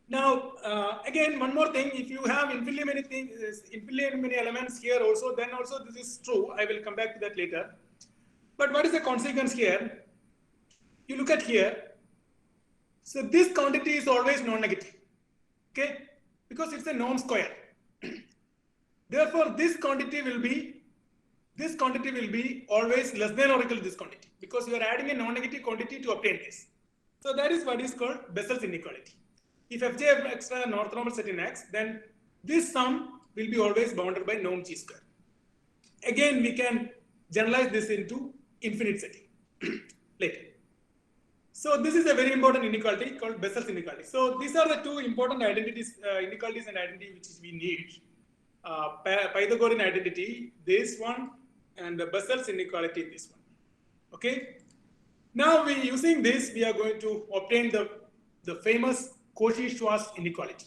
Now again, one more thing. If you have infinitely many elements here also, then also this is true. I will come back to that later. But what is the consequence here? You look at here. So this quantity is always non-negative. Okay, because it's a norm square. Therefore, this quantity will be always less than or equal to this quantity, because you are adding a non-negative quantity to obtain this. So that is what is called Bessel's inequality. If fj x is an orthonormal set in X, then this sum will be always bounded by norm g square. Again, we can generalize this into infinite setting later. So this is a very important inequality called Bessel's inequality. So these are the two important identities, inequalities and identity which we need. Pythagorean identity, this one, and the Bessel's inequality, this one. Okay. Now using this, we are going to obtain the famous Cauchy-Schwarz inequality.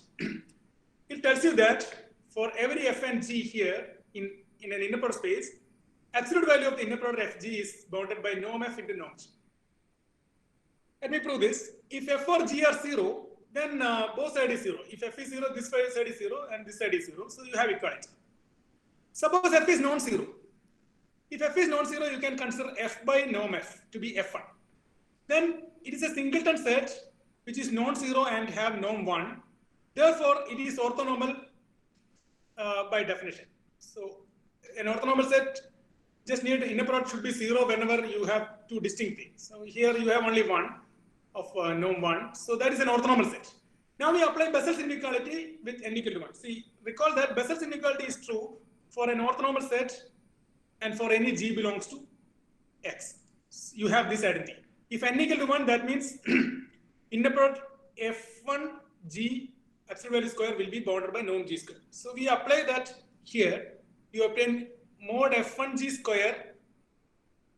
It tells you that for every f and g here in an inner product space, absolute value of the inner product fg is bounded by norm f into norm g. Let me prove this. If f or g are 0, then both sides is 0. If f is 0, this side is 0, and this side is 0. So you have equality. Suppose f is non-zero. If f is non-zero, you can consider f by norm f to be f1. Then it is a singleton set which is non-zero and have norm 1. Therefore, it is orthonormal by definition. So an orthonormal set just need inner product should be 0 whenever you have two distinct things. So here you have only one of norm 1. So that is an orthonormal set. Now we apply Bessel's inequality with n equal to 1. See, recall that Bessel's inequality is true for an orthonormal set and for any g belongs to x. You have this identity. If n equal to 1, that means inner product f1 g absolute value square will be bounded by norm g square. So we apply that here. you obtain mod f1g square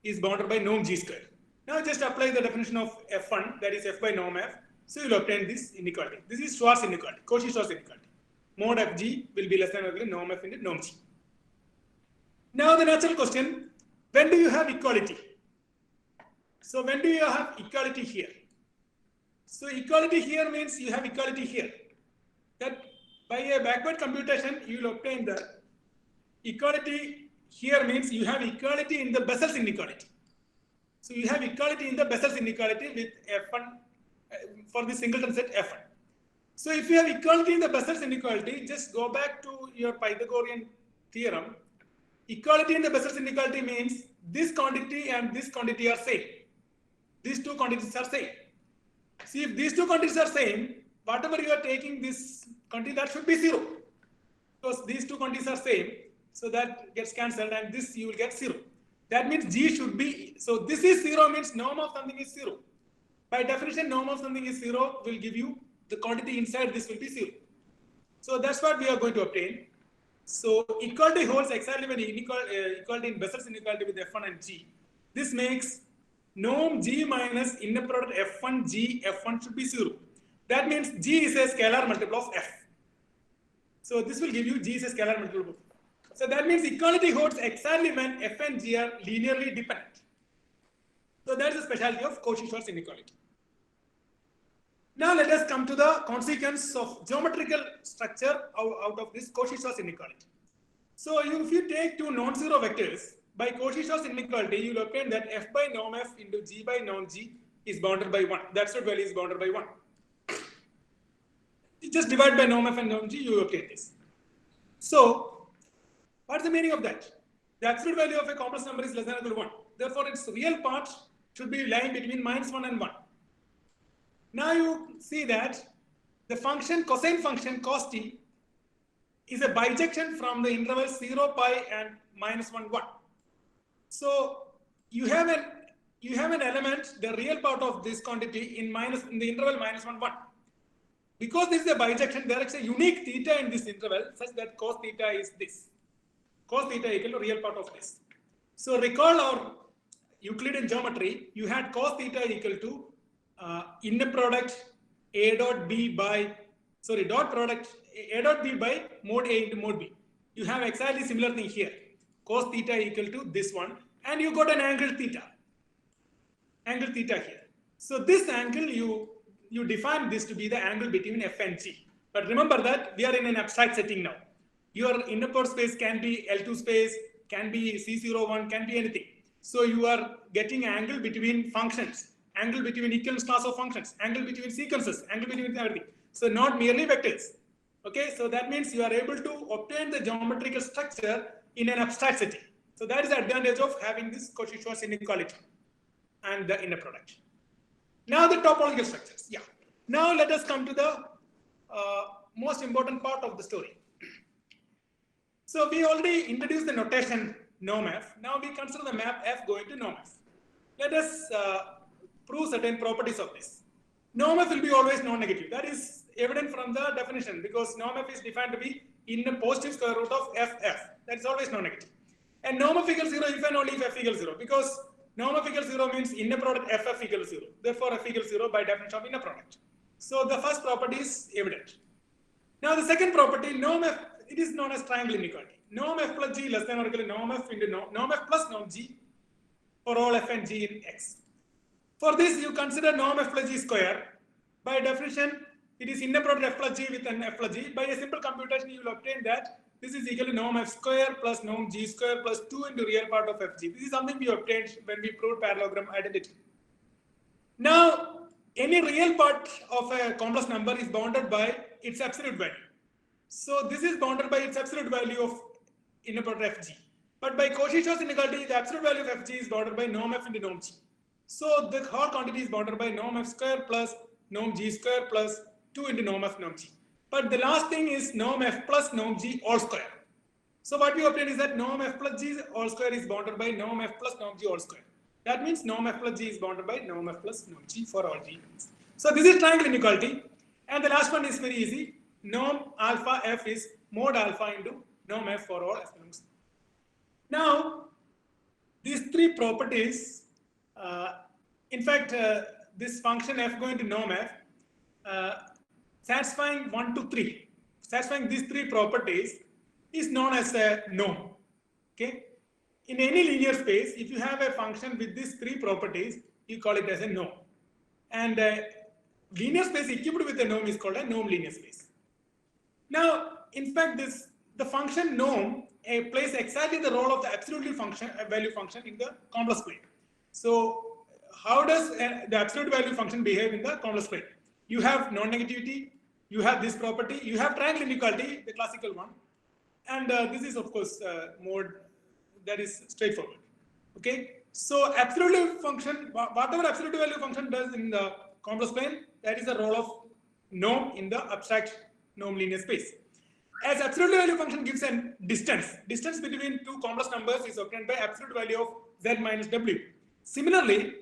is bounded by norm g square. Now just apply the definition of f1, that is f by norm f. So you'll obtain this inequality. This is Schwarz inequality, Cauchy-Schwarz inequality. Mod fg will be less than or equal to norm f into norm g. Now the natural question, when do you have equality? So when do you have equality here? So equality here means you have equality here. That by a backward computation, you will obtain the equality here means you have equality in the Bessel's inequality. So you have equality in the Bessel's inequality with f1 for the singleton set f1. So if you have equality in the Bessel's inequality, just go back to your Pythagorean theorem. Equality in the Bessel's inequality means this quantity and this quantity are same. These two quantities are same. See, if these two quantities are same, whatever you are taking this quantity, that should be 0. Because these two quantities are same, so that gets cancelled and this you will get 0. That means G should be, so this is 0 means norm of something is 0. By definition, norm of something is 0 will give you the quantity inside this will be 0. So that's what we are going to obtain. So equality holds exactly when equality in Bessel's inequality with f1 and g. This makes norm g minus inner product f1 g f1 should be 0. That means g is a scalar multiple of f. So this will give you g is a scalar multiple of f. So that means equality holds exactly when f and g are linearly dependent. So that is the specialty of Cauchy-Schwarz inequality. Now let us come to the consequence of geometrical structure out of this Cauchy-Schwarz inequality. So if you take two non-zero vectors, by Cauchy-Schwarz inequality, you will obtain that f by norm f into g by norm g is bounded by 1. The absolute value is bounded by 1. You just divide by norm f and norm g, you obtain this. So what's the meaning of that? The absolute value of a complex number is less than or equal to 1. Therefore, its real part should be lying between -1 and 1. Now you see that the function, cosine function cos t is a bijection from the interval 0, pi and -1, 1. So you have an element, the real part of this quantity in the interval -1, 1. Because this is a bijection, there is a unique theta in this interval such that cos theta is this. Cos theta equal to real part of this. So recall our Euclidean geometry, you had cos theta equal to inner product a dot b by, dot product a dot b by mod a into mod b. You have exactly similar thing here. Cos theta equal to this one, and you got an angle theta. Angle theta here. So this angle you define this to be the angle between f and g. But remember that we are in an abstract setting now. Your inner product space can be L2 space, can be C01, can be anything. So you are getting angle between functions, angle between equivalence class of functions, angle between sequences, angle between everything. So not merely vectors. Okay, so that means you are able to obtain the geometrical structure in an abstract setting. So that is the advantage of having this Cauchy-Schwarz inequality and the inner product. Now the topological structures. Yeah. Now let us come to the most important part of the story. So we already introduced the notation norm f. Now we consider the map f going to norm f. Let us prove certain properties of this. Norm f will be always non-negative. That is evident from the definition because norm f is defined to be in a positive square root of f. That is always non-negative. And norm f equals 0 if and only if f equals 0 because norm f equals 0 means inner product ff equals 0. Therefore f equals 0 by definition of inner product. So the first property is evident. Now the second property, norm f, it is known as triangle inequality. Norm f plus g less than or equal to norm f into norm f plus norm g for all f and g in x. For this, you consider norm f plus g square. By definition, it is inner product f plus g with an f plus g. By a simple computation, you will obtain that this is equal to norm f square plus norm g square plus 2 into real part of fg. This is something we obtained when we proved parallelogram identity. Now, any real part of a complex number is bounded by its absolute value. So this is bounded by its absolute value of inner product fg. But by Cauchy-Schwarz inequality, the absolute value of fg is bounded by norm f into norm g. So the whole quantity is bounded by norm f square plus norm g square plus 2 into norm f norm g. But the last thing is norm f plus norm g all square. So what we obtain is that norm f plus g all square is bounded by norm f plus norm g all square. That means norm f plus g is bounded by norm f plus norm g for all g. So this is triangle inequality. And the last one is very easy. Norm alpha f is mod alpha into norm f for all f belongs Now, these three properties, in fact, this function f going to norm f, satisfying 1 to 3, satisfying these three properties is known as a norm. Okay. In any linear space, if you have a function with these three properties, you call it as a norm. And linear space equipped with a norm is called a norm linear space. Now, in fact, the function norm plays exactly the role of the absolute value function in the complex plane. So, how does the absolute value function behave in the complex plane? You have non-negativity, you have this property, you have triangle inequality, the classical one, and this is of course more that is straightforward. Okay, so absolute value function, whatever absolute value function does in the complex plane, that is the role of norm in the abstract norm linear space. As absolute value function gives a distance between two complex numbers is obtained by absolute value of z minus w. Similarly,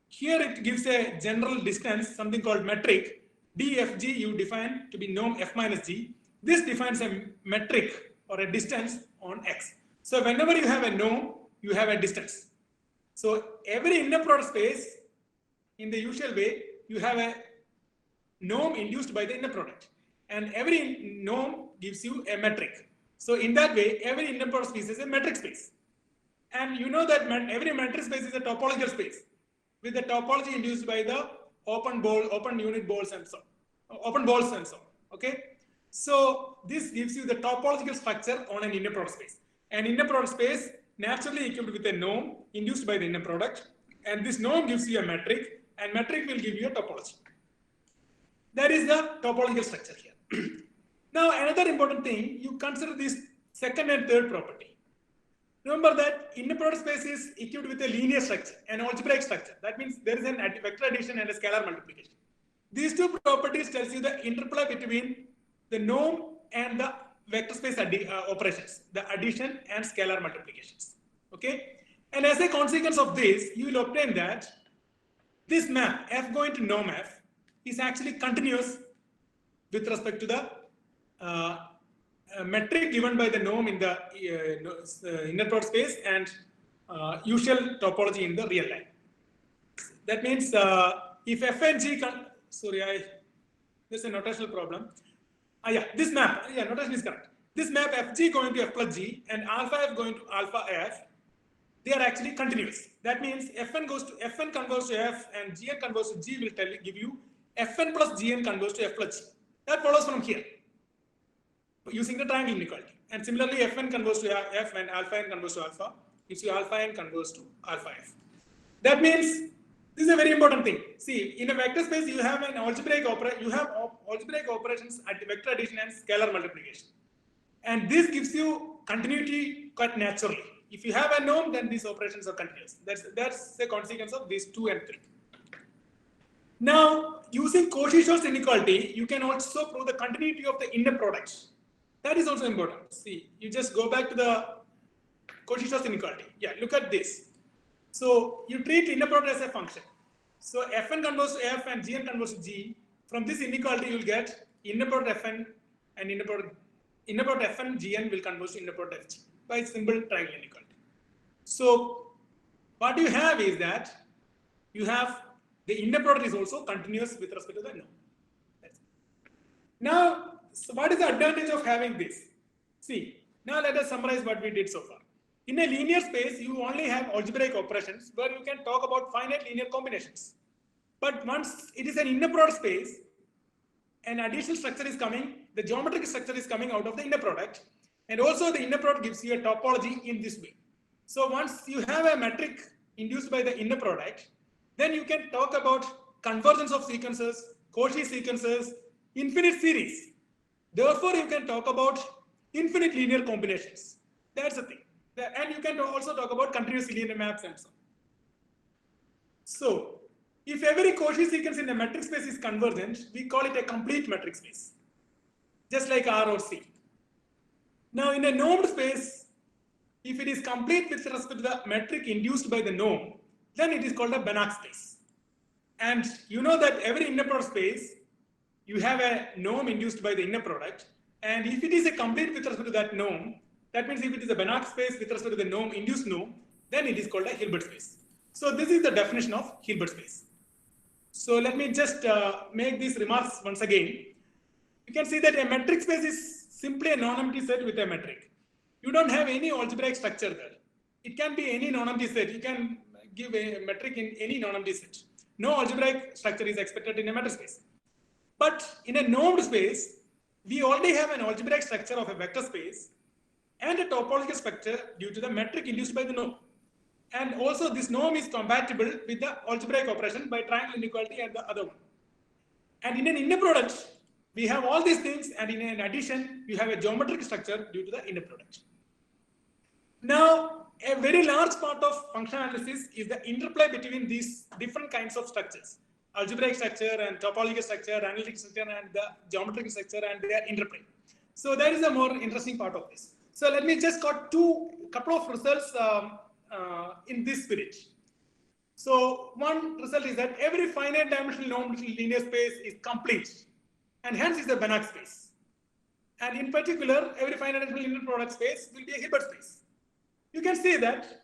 here it gives a general distance, something called metric. dfg you define to be norm f minus g. This defines a metric or a distance on x. So whenever you have a norm, you have a distance. So every inner product space, in the usual way, you have a norm induced by the inner product. And every norm gives you a metric. So in that way, every inner product space is a metric space. And you know that every metric space is a topological space with the topology induced by the open unit balls and so on. Open balls and so on. Okay. So this gives you the topological structure on an inner product space. An inner product space naturally equipped with a norm induced by the inner product. And this norm gives you a metric, and metric will give you a topology. That is the topological structure here. Now, another important thing, you consider this second and third property. Remember that inner product space is equipped with a linear structure, an algebraic structure. That means there is a vector addition and a scalar multiplication. These two properties tells you the interplay between the norm and the vector space operations, the addition and scalar multiplications. Okay, and as a consequence of this, you will obtain that this map f going to norm f is actually continuous with respect to the metric given by the norm in the inner product space and usual topology in the real line. That means if f and g there's a notational problem. This map, notation is correct. This map fg going to f plus g and alpha f going to alpha f, they are actually continuous. That means fn converts to f and gn converts to g will give you fn plus gn converts to f plus g. That follows from here using the triangle inequality. And similarly, fn converts to f and alpha n converts to alpha, gives you alpha n converts to alpha f. That means this is a very important thing. See, in a vector space, you have an algebraic operations at vector addition and scalar multiplication. And this gives you continuity quite naturally. If you have a norm, then these operations are continuous. That's the consequence of these 2 and 3. Now, using Cauchy-Schwarz inequality, you can also prove the continuity of the inner products. That is also important. See, you just go back to the Cauchy-Schwarz inequality. Yeah, look at this. So you treat inner product as a function. So fn converts to f and gn converts to g. From this inequality, you will get inner product fn and inner product fn gn will converge to inner product fg by simple triangle inequality. So what you have is that you have the inner product is also continuous with respect to the norm. Now, so what is the advantage of having this? See, now let us summarize what we did so far. In a linear space, you only have algebraic operations where you can talk about finite linear combinations. But once it is an inner product space, an additional structure is coming, the geometric structure is coming out of the inner product, and also the inner product gives you a topology in this way. So once you have a metric induced by the inner product, then you can talk about convergence of sequences, Cauchy sequences, infinite series. Therefore, you can talk about infinite linear combinations. That's the thing. And you can also talk about continuous linear maps and so on. So, if every Cauchy sequence in a metric space is convergent, we call it a complete metric space, just like R or C. Now, in a normed space, if it is complete with respect to the metric induced by the norm, then it is called a Banach space. And you know that every inner product space, you have a norm induced by the inner product. And if it is a complete with respect to that norm, That means if it is a Banach space with respect to the norm, induced norm, then it is called a Hilbert space. So this is the definition of Hilbert space. So let me just make these remarks once again. You can see that a metric space is simply a non-empty set with a metric. You don't have any algebraic structure there. It can be any non-empty set. You can give a metric in any non-empty set. No algebraic structure is expected in a metric space. But in a normed space, we already have an algebraic structure of a vector space and a topological structure due to the metric induced by the norm. And also this norm is compatible with the algebraic operation by triangle inequality and the other one. And in an inner product, we have all these things, and in addition, we have a geometric structure due to the inner product. Now, a very large part of functional analysis is the interplay between these different kinds of structures: algebraic structure and topological structure, analytic structure, and the geometric structure, and their interplay. So that is the more interesting part of this. So let me just got couple of results in this spirit. So one result is that every finite dimensional non-linear space is complete, and hence is a Banach space. And in particular, every finite dimensional linear product space will be a Hilbert space. You can see that,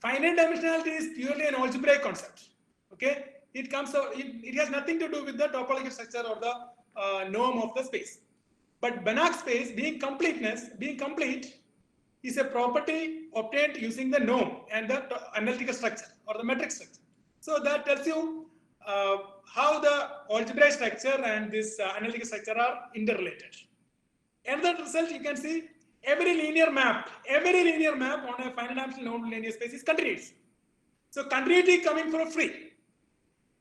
finite dimensionality is purely an algebraic concept. Okay, it comes out, it has nothing to do with the topological structure or the norm of the space. But Banach space being complete is a property obtained using the norm and the analytical structure or the metric structure. So that tells you how the algebraic structure and this analytical structure are interrelated. Another result you can see, every linear map on a finite dimensional non-linear space is continuous. So continuity coming for free.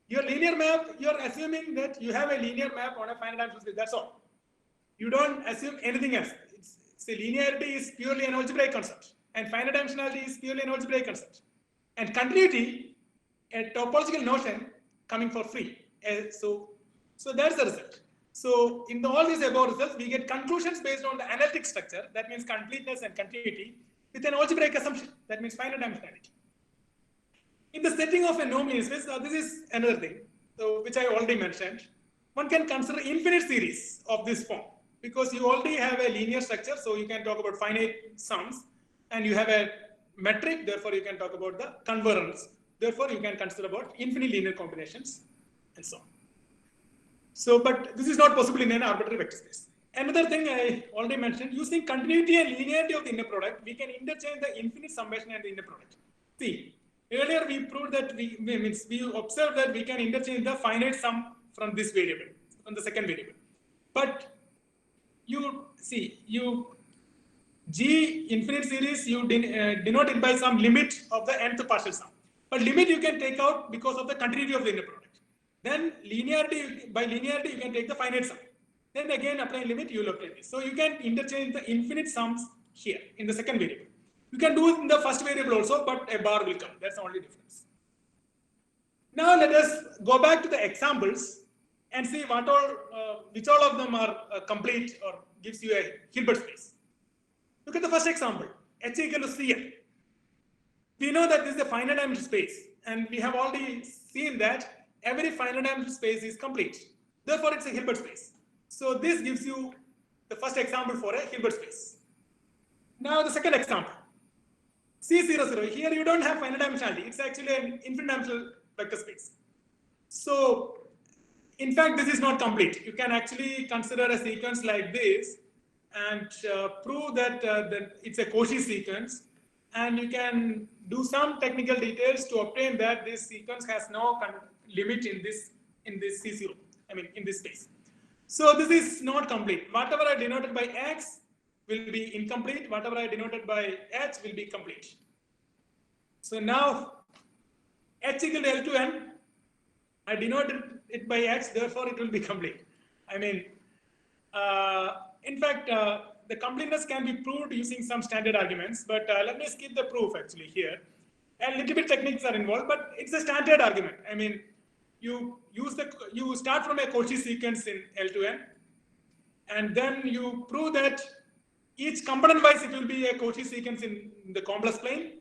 Your linear map, you're assuming that you have a linear map on a finite dimensional space. That's all. You don't assume anything else. Linearity is purely an algebraic concept, and finite dimensionality is purely an algebraic concept. And continuity, a topological notion coming for free. So that's the result. So in all these above results, we get conclusions based on the analytic structure, that means completeness and continuity, with an algebraic assumption, that means finite dimensionality. In the setting of a non-linear space, this is another thing, which I already mentioned. One can consider infinite series of this form, because you already have a linear structure, so you can talk about finite sums, and you have a metric, therefore you can talk about the convergence. Therefore, you can consider about infinite linear combinations, and so on. So, but this is not possible in an arbitrary vector space. Another thing I already mentioned, using continuity and linearity of the inner product, we can interchange the infinite summation and the inner product. See, earlier we proved that we observed that we can interchange the finite sum from this variable, from the second variable. But G infinite series, you denote it by some limit of the nth partial sum. But limit you can take out because of the continuity of the inner product. Then by linearity, you can take the finite sum. Then again, applying limit, you will obtain this. So you can interchange the infinite sums here in the second variable. You can do it in the first variable also, but a bar will come. That's the only difference. Now let us go back to the examples and see which all of them are complete or gives you a Hilbert space. Look at the first example, H equal to Cn. We know that this is a finite dimensional space, and we have already seen that every finite dimensional space is complete. Therefore, it's a Hilbert space. So this gives you the first example for a Hilbert space. Now the second example, C00. Here you don't have finite dimensionality. It's actually an infinite dimensional vector space. So in fact, this is not complete. You can actually consider a sequence like this and prove that it's a Cauchy sequence, and you can do some technical details to obtain that this sequence has no limit in this C0, in this space. So this is not complete. Whatever I denoted by X will be incomplete. Whatever I denoted by H will be complete. So now H equal to L2N, I denoted it by X, therefore it will be complete. In fact, the completeness can be proved using some standard arguments, but let me skip the proof actually here. A little bit techniques are involved, but it's a standard argument. You start from a Cauchy sequence in L2N, and then you prove that each component wise it will be a Cauchy sequence in the complex plane.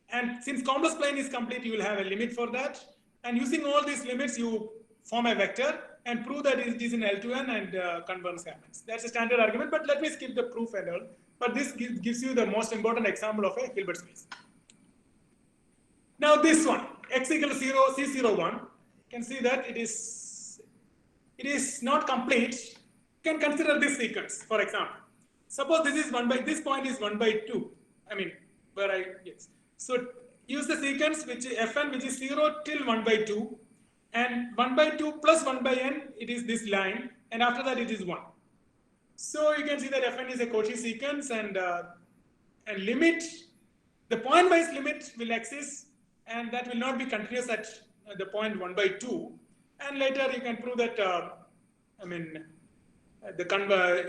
And since complex plane is complete, you will have a limit for that. And using all these limits, you form a vector. and prove that it is in L2n and convergence happens. That's a standard argument, but let me skip the proof and all. But this gives you the most important example of a Hilbert space. Now this one, x equals 0, C01, you can see that it is not complete. You can consider this sequence, for example. Suppose this point is 1 by 2. I mean, yes. So use the sequence which is Fn, which is 0 till 1 by 2. And 1 by 2 plus 1 by n, it is this line. And after that, it is 1. So you can see that Fn is a Cauchy sequence and limit, the point-wise limit will exist and that will not be continuous at the point 1 by 2. And later you can prove that,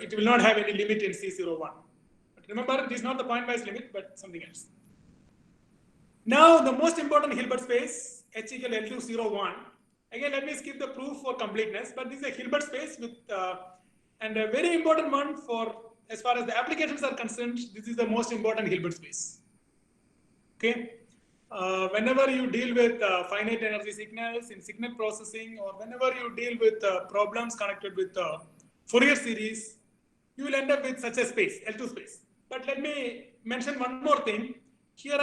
it will not have any limit in C01. But remember, it is not the point-wise limit, but something else. Now, the most important Hilbert space, H equal L201. Again, let me skip the proof for completeness, but this is a Hilbert space with, and a very important one for, as far as the applications are concerned, this is the most important Hilbert space. Okay. Whenever you deal with finite energy signals in signal processing, or whenever you deal with problems connected with Fourier series, you will end up with such a space, L2 space. But let me mention one more thing. Here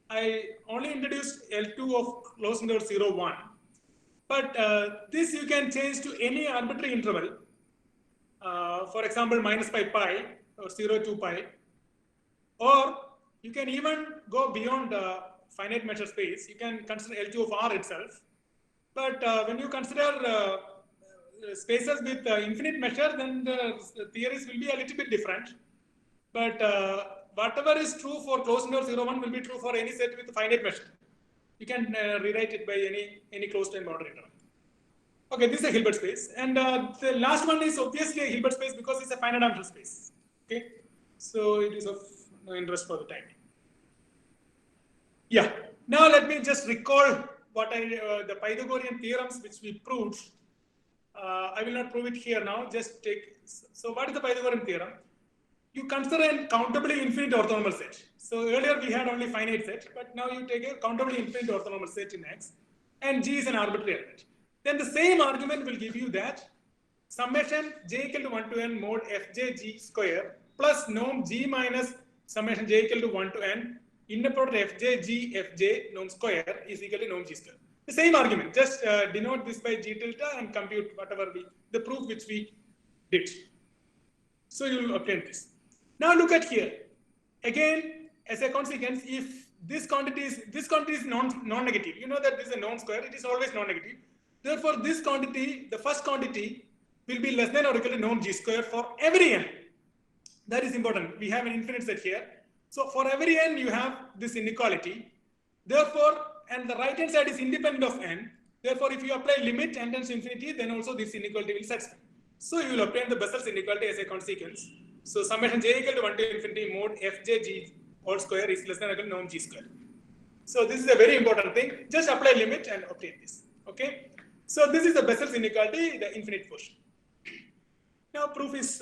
I only introduced L2 of closed interval 0, 1. But this you can change to any arbitrary interval. For example, minus pi or 0 to pi. Or you can even go beyond finite measure space. You can consider L2 of R itself. But when you consider spaces with infinite measure, then the theories will be a little bit different. But whatever is true for closed interval 0, 1 will be true for any set with finite measure. You can rewrite it by any closed time boundary interval. Okay, this is a Hilbert space. And the last one is obviously a Hilbert space because it's a finite dimensional space. Okay, so it is of no interest for the time. Yeah, now let me just recall what the Pythagorean theorems which we proved. I will not prove it here now, just take. So what is the Pythagorean theorem? You consider a countably infinite orthonormal set. So earlier we had only finite set, but now you take a countably infinite orthonormal set in X, and G is an arbitrary element. Then the same argument will give you that summation j equal to 1 to n mod fj g square plus norm g minus summation j equal to 1 to n inner product fj g fj norm square is equal to norm g square. The same argument, just denote this by g tilde and compute whatever the proof which we did. So you will obtain this. Now look at here. Again, as a consequence, if this quantity is non-negative, you know that this is a norm square, it is always non-negative. Therefore, this quantity, the first quantity, will be less than or equal to norm g square for every n. That is important. We have an infinite set here. So for every n, you have this inequality. Therefore, and the right hand side is independent of n. Therefore, if you apply limit n tends to infinity, then also this inequality will satisfy. So you will obtain the Bessel's inequality as a consequence. So summation j equal to 1 to infinity mod fj g whole square is less than or equal to norm g square. So this is a very important thing. Just apply limit and obtain this. Okay. So this is the Bessel's inequality, the infinite portion. Now proof is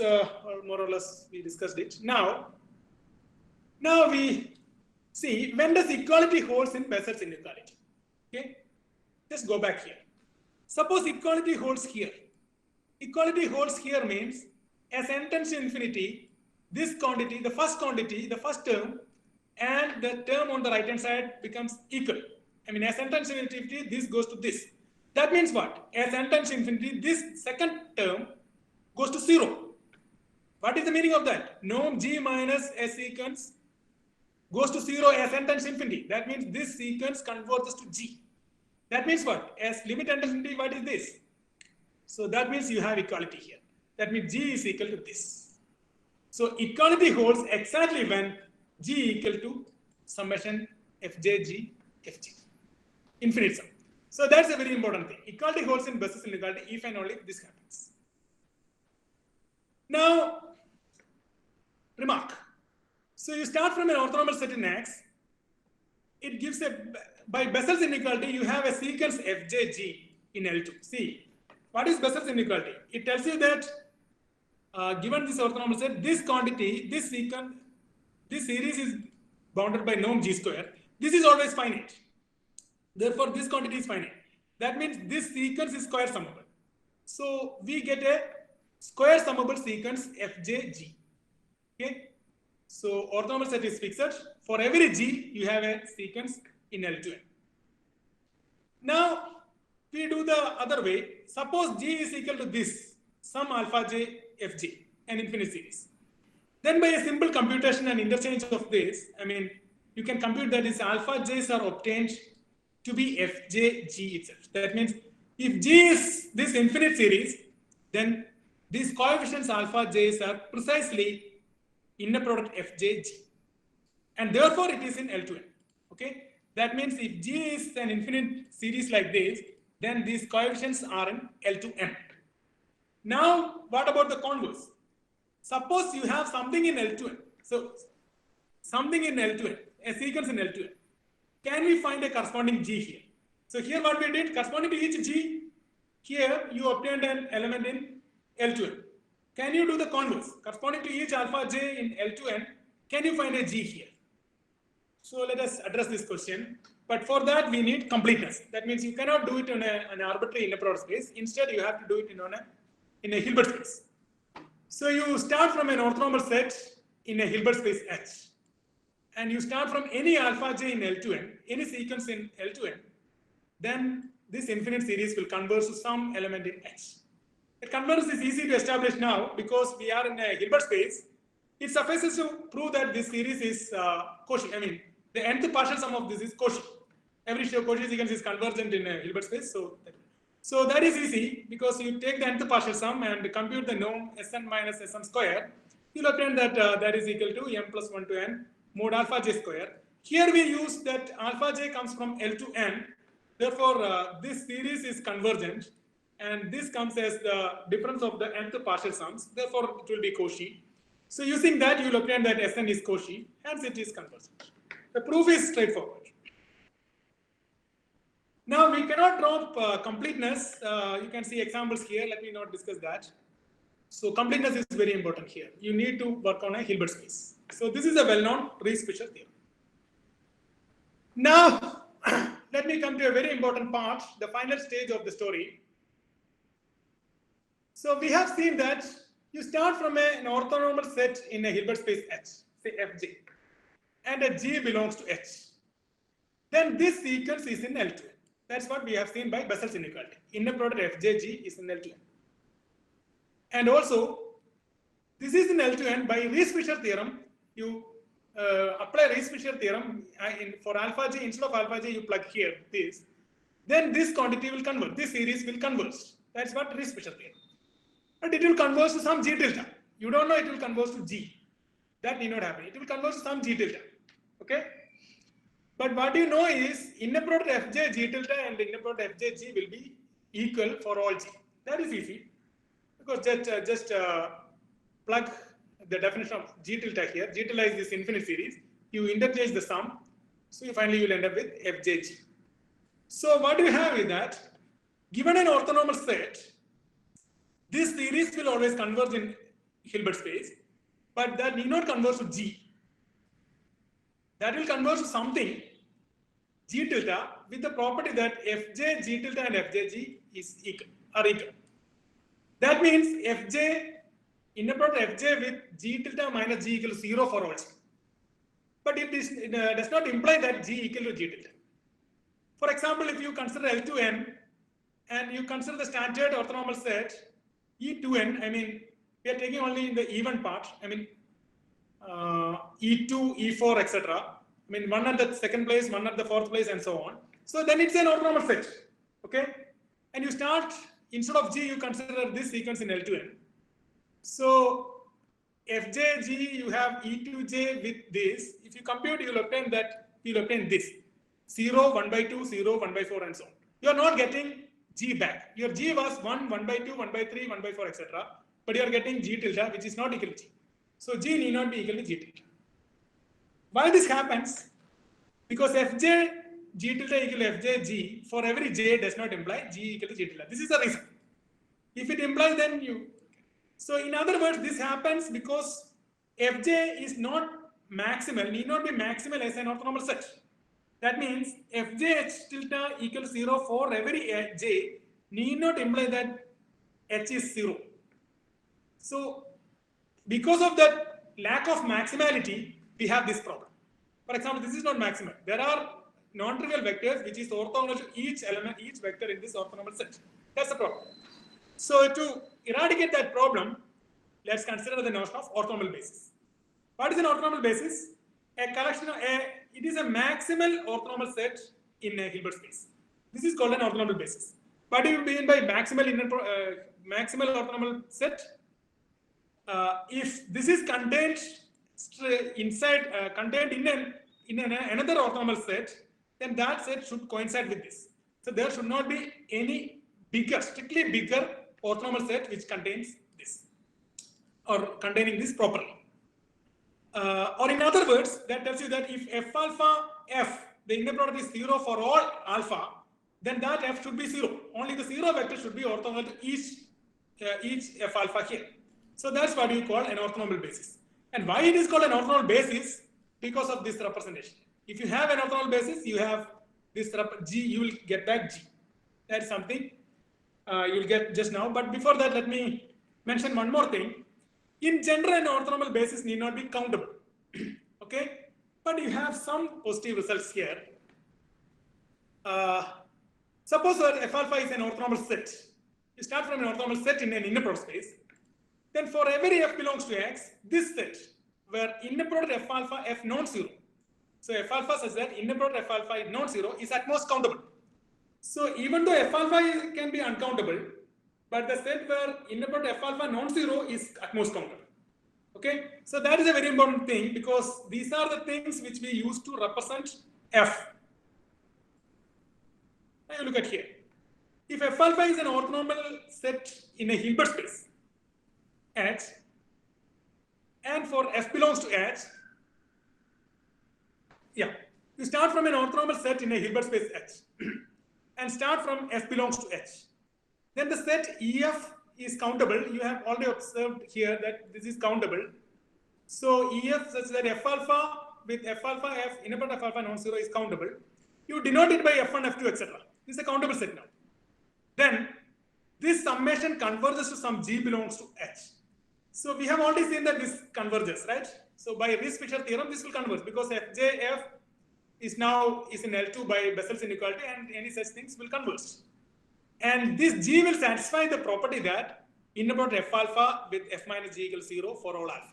more or less we discussed it. Now we see when does equality holds in Bessel's inequality. Okay. Just go back here. Suppose equality holds here. Equality holds here means as n tends to infinity, this quantity, the first term, and the term on the right hand side becomes equal. I mean, as n tends to infinity, this goes to this. That means what? As n tends to infinity, this second term goes to 0. What is the meaning of that? Norm g minus a sequence goes to 0 as n tends to infinity. That means this sequence converges to g. That means what? As limit n tends to infinity, what is this? So that means you have equality here. That means g is equal to this. So equality holds exactly when g equal to summation fjg fg. Infinite sum. So that's a very important thing. Equality holds in Bessel's inequality if and only if this happens. Now, remark. So you start from an orthonormal set in X. It gives by Bessel's inequality, you have a sequence fjg in L2. See, what is Bessel's inequality? It tells you that given this orthonormal set, this quantity, this sequence, this series is bounded by norm g square. This is always finite. Therefore, this quantity is finite. That means this sequence is square summable. So we get a square summable sequence FJG. Okay. So orthonormal set is fixed. For every G, you have a sequence in L2N. Now we do the other way. Suppose G is equal to this, some alpha J Fj, an infinite series. Then by a simple computation and interchange of this, I mean, you can compute that these alpha J's are obtained to be Fjg itself. That means if G is this infinite series, then these coefficients alpha J's are precisely inner product Fjg. And therefore it is in L2N. Okay. That means if G is an infinite series like this, then these coefficients are in L2N. Now, what about the converse? Suppose you have something in L2N. So, something in L2N, a sequence in L2N. Can we find a corresponding G here? So, here what we did, corresponding to each G, here you obtained an element in L2N. Can you do the converse? Corresponding to each alpha J in L2N, can you find a G here? So, let us address this question. But for that, we need completeness. That means you cannot do it in an arbitrary inner product space. Instead, you have to do it in a Hilbert space. So you start from an orthonormal set in a Hilbert space H. And you start from any alpha J in L2N, any sequence in L2N, then this infinite series will converge to some element in H. The convergence is easy to establish now because we are in a Hilbert space. It suffices to prove that this series is Cauchy. I mean, the nth partial sum of this is Cauchy. Every Cauchy sequence is convergent in a Hilbert space. So that is easy because you take the nth partial sum and compute the norm Sn minus Sn square. You'll obtain that that is equal to m plus 1 to n mod alpha j square. Here we use that alpha j comes from L to n. Therefore, this series is convergent and this comes as the difference of the nth partial sums. Therefore, it will be Cauchy. So using that, you will obtain that Sn is Cauchy, hence it is convergent. The proof is straightforward. Now we cannot drop completeness. You can see examples here. Let me not discuss that. So completeness is very important here. You need to work on a Hilbert space. So this is a well-known Riesz-Fischer theorem. Now let me come to a very important part, the final stage of the story. So we have seen that you start from an orthonormal set in a Hilbert space H, say Fj, and a G belongs to H. Then this sequence is in L2N. That's what we have seen by Bessel's inequality. Inner product Fjg is in L2N. And also, this is in L2N. By Riesz-Fischer theorem, you apply Riesz-Fischer theorem for alpha j. Instead of alpha j, you plug here this. Then this quantity will converge. This series will converge. That's what Riesz-Fischer theorem. But it will converge to some G tilde. You don't know it will converge to G. That need not happen. It will converge to some G tilde. Okay? But what you know is inner product Fj G tilde and inner product Fj G will be equal for all G. That is easy because just plug the definition of G tilde here. G tilde is this infinite series. You interchange the sum. So finally you will end up with Fjg. So what do you have is that given an orthonormal set, this series will always converge in Hilbert space, but that need not converge to G. That will converge to something G tilde with the property that Fj G tilde and Fjg are equal. That means Fj inner product Fj with G tilde minus G equal to 0 for all G. But it does not imply that G equal to G tilde. For example, if you consider L2n and you consider the standard orthonormal set E2n, I mean, we are taking only the even part, I mean, E2, E4, etc. I mean, one at the second place, one at the fourth place, and so on. So then it's an orthonormal set, okay? And you start, instead of G, you consider this sequence in L2n. So Fjg, you have E2j with this. If you compute, you will obtain that, you will obtain this. 0, 1 by 2, 0, 1 by 4, and so on. You are not getting G back. Your G was 1, 1 by 2, 1 by 3, 1 by 4, etc. But you are getting G tilde, which is not equal to G. So G need not be equal to G tilde. Why this happens? Because Fj G tilde equal to Fj G for every J does not imply G equal to G tilde. This is the reason. If it implies, then you. So in other words, this happens because Fj is not maximal, need not be maximal as an orthonormal set. That means Fj H tilde equal to 0 for every J need not imply that H is 0. So because of that lack of maximality, we have this problem. For example, this is not maximal. There are non-trivial vectors which is orthogonal to each element, each vector in this orthonormal set. That's the problem. So to eradicate that problem, let's consider the notion of orthonormal basis. What is an orthonormal basis? A collection of it is a maximal orthonormal set in a Hilbert space. This is called an orthonormal basis. What do you mean by maximal maximal orthonormal set? If this is contained inside contained in another orthonormal set, then that set should coincide with this. So there should not be any bigger, strictly bigger orthonormal set which contains this or containing this properly. Or in other words, that tells you that if f alpha f, the inner product is 0 for all alpha, then that f should be 0. Only the 0 vector should be orthogonal to each f alpha here. So that's what you call an orthonormal basis. And why it is called an orthonormal basis? Because of this representation. If you have an orthonormal basis, you have this G, you will get back G. That's something you will get just now. But before that, let me mention one more thing. In general, an orthonormal basis need not be countable. Okay? But you have some positive results here. Suppose that f alpha is an orthonormal set. You start from an orthonormal set in an inner product space. Then for every f belongs to X, this set where inner product f alpha f non-zero. So f alpha says that inner product f alpha is non-zero is at most countable. So even though f alpha can be uncountable, but the set where inner product f alpha non-zero is at most countable. Okay, so that is a very important thing because these are the things which we use to represent f. Now you look at here. If f alpha is an orthonormal set in a Hilbert space, H, and for f belongs to H, yeah, you start from an orthonormal set in a Hilbert space H and start from f belongs to H. Then the set EF is countable. You have already observed here that this is countable. So EF such that f alpha with f alpha f inner product f alpha non-zero is countable. You denote it by f1, f2, etc. This is a countable set now. Then this summation converges to some G belongs to H. So we have already seen that this converges, right? So by Rees-Fisher theorem, this will converge because FJF is now in L2 by Bessel's inequality, and any such things will converge. And this G will satisfy the property that inner product f alpha with f minus G equals 0 for all alpha.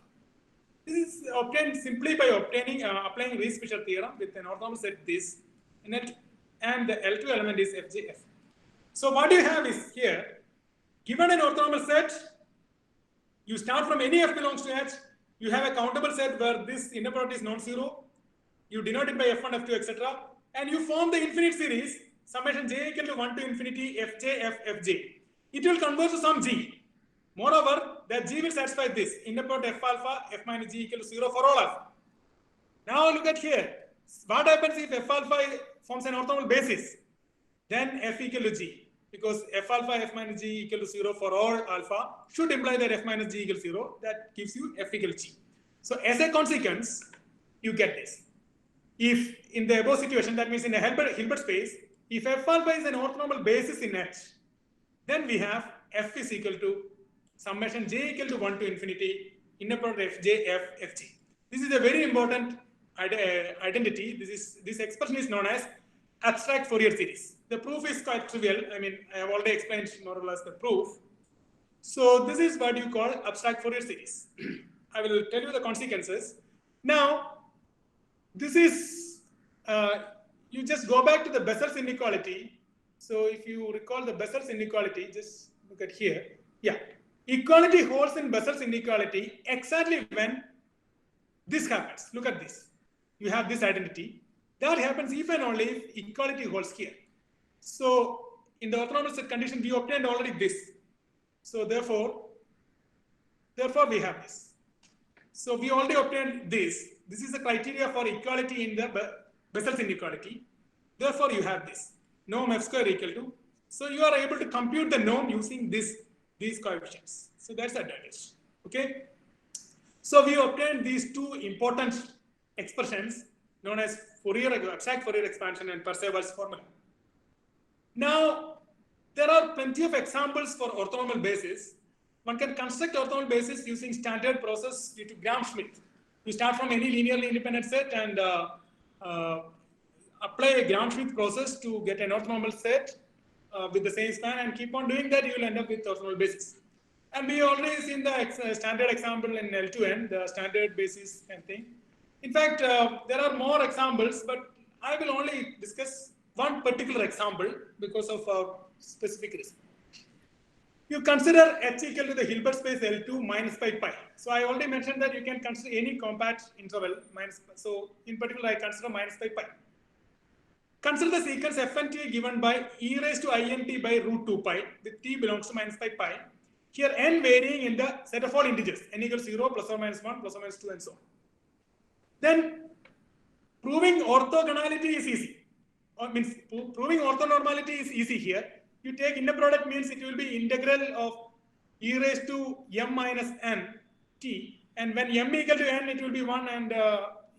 This is obtained simply by applying Rees-Fisher theorem with an orthonormal set this in L2, and the L2 element is FJF. So what you have is here, given an orthonormal set, you start from any f belongs to H, you have a countable set where this inner product is non-zero, you denote it by f1, f2, etc. And you form the infinite series, summation j equal to 1 to infinity fj, f, fj. It will converge to some g. Moreover, that g will satisfy this, inner product f alpha, f minus g equal to 0 for all alpha. Now look at here. What happens if f alpha forms an orthogonal basis? Then f equal to g. Because f alpha f minus g equal to 0 for all alpha should imply that f minus g equals 0. That gives you f equal to g. So as a consequence, you get this. If in the above situation, that means in a Hilbert space, if f alpha is an orthonormal basis in H, then we have f is equal to summation j equal to 1 to infinity inner product fj, f, fg. This is a very important identity. This expression is known as abstract Fourier series. The proof is quite trivial. I mean, I have already explained more or less the proof. So this is what you call abstract Fourier series. I will tell you the consequences. Now, this is, you just go back to the Bessel's inequality. So if you recall the Bessel's inequality, just look at here. Yeah, equality holds in Bessel's inequality exactly when this happens. Look at this. You have this identity. That happens if and only if equality holds here. So in the orthonormal set condition, we obtained already this. So therefore we have this. So we already obtained this. This is the criteria for equality in the Bessel's inequality. Therefore you have this. Norm f square equal to. So you are able to compute the norm using these coefficients. So that's the advantage. Okay. So we obtained these two important expressions known as abstract Fourier expansion and Parseval's formula. Now, there are plenty of examples for orthonormal basis. One can construct orthonormal basis using standard process due to Gram-Schmidt. You start from any linearly independent set and apply a Gram-Schmidt process to get an orthonormal set with the same span, and keep on doing that, you will end up with orthonormal basis. And we already seen the standard example in L2N, the standard basis and thing. In fact, there are more examples, but I will only discuss one particular example because of our specific reason. You consider H equal to the Hilbert space L2 minus pi pi. So I already mentioned that you can consider any compact interval minus pi. So in particular, I consider minus pi pi. Consider the sequence f and t given by e raised to int by root 2 pi with t belongs to minus pi pi. Here n varying in the set of all integers, n equals 0, plus or minus 1, plus or minus 2, and so on. Then proving orthogonality is easy. Means proving orthonormality is easy here. You take inner product means it will be integral of e raised to m minus n t, and when m equal to n, it will be 1, and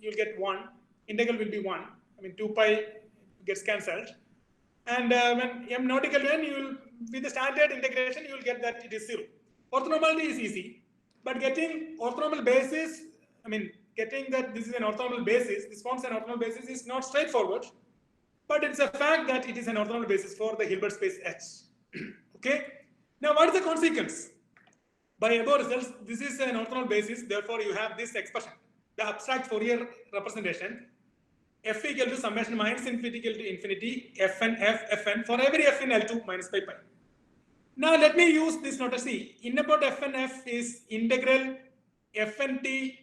you'll get 1. Integral will be 1. I mean 2 pi gets cancelled. And when m not equal to n, you will, with the standard integration, you will get that it is 0. Orthonormality is easy, but getting orthonormal basis, I mean getting that this is an orthonormal basis, this forms an orthonormal basis, is not straightforward. But it's a fact that it is an orthonormal basis for the Hilbert space H. Okay. Now, what is the consequence? By above results, this is an orthonormal basis. Therefore, you have this expression, the abstract Fourier representation, f equal to summation minus infinity equal to infinity, fn f fn for every f in L2 minus pi pi. Now, let me use this notation. See, in about fn f is integral fnt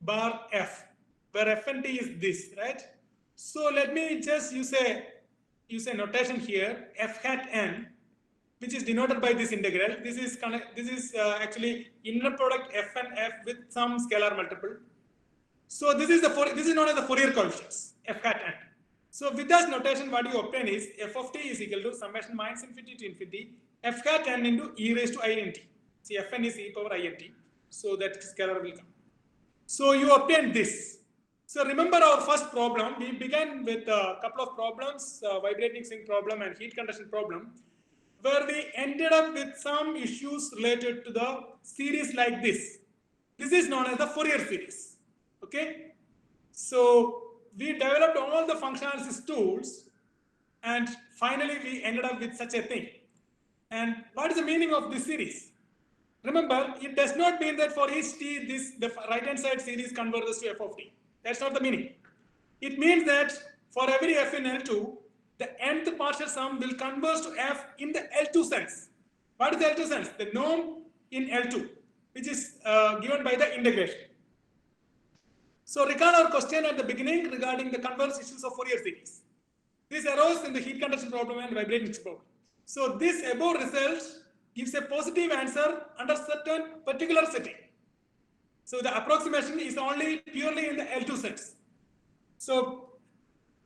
bar f, where fnt is this, right? So let me just use a notation here, f hat n, which is denoted by this integral. This is actually inner product f and f with some scalar multiple. So this is known as the Fourier coefficients, f hat n. So with this notation, what you obtain is f of t is equal to summation minus infinity to infinity f hat n into e raised to int. See, fn is e power int, so that scalar will come. So you obtain this. So remember our first problem, we began with a couple of problems, vibrating sink problem and heat conduction problem, where we ended up with some issues related to the series like this. This is known as the Fourier series, okay? So we developed all the function analysis tools, and finally we ended up with such a thing. And what is the meaning of this series? Remember, it does not mean that for each t, the right-hand side series converges to f of t. That's not the meaning. It means that for every f in L2, the nth partial sum will converge to f in the L2 sense. What is the L2 sense? The norm in L2, which is given by the integration. So recall our question at the beginning regarding the convergence issues of Fourier series. This arose in the heat conduction problem and vibrating problem. So this above result gives a positive answer under certain particular setting. So the approximation is only purely in the L2 sense. So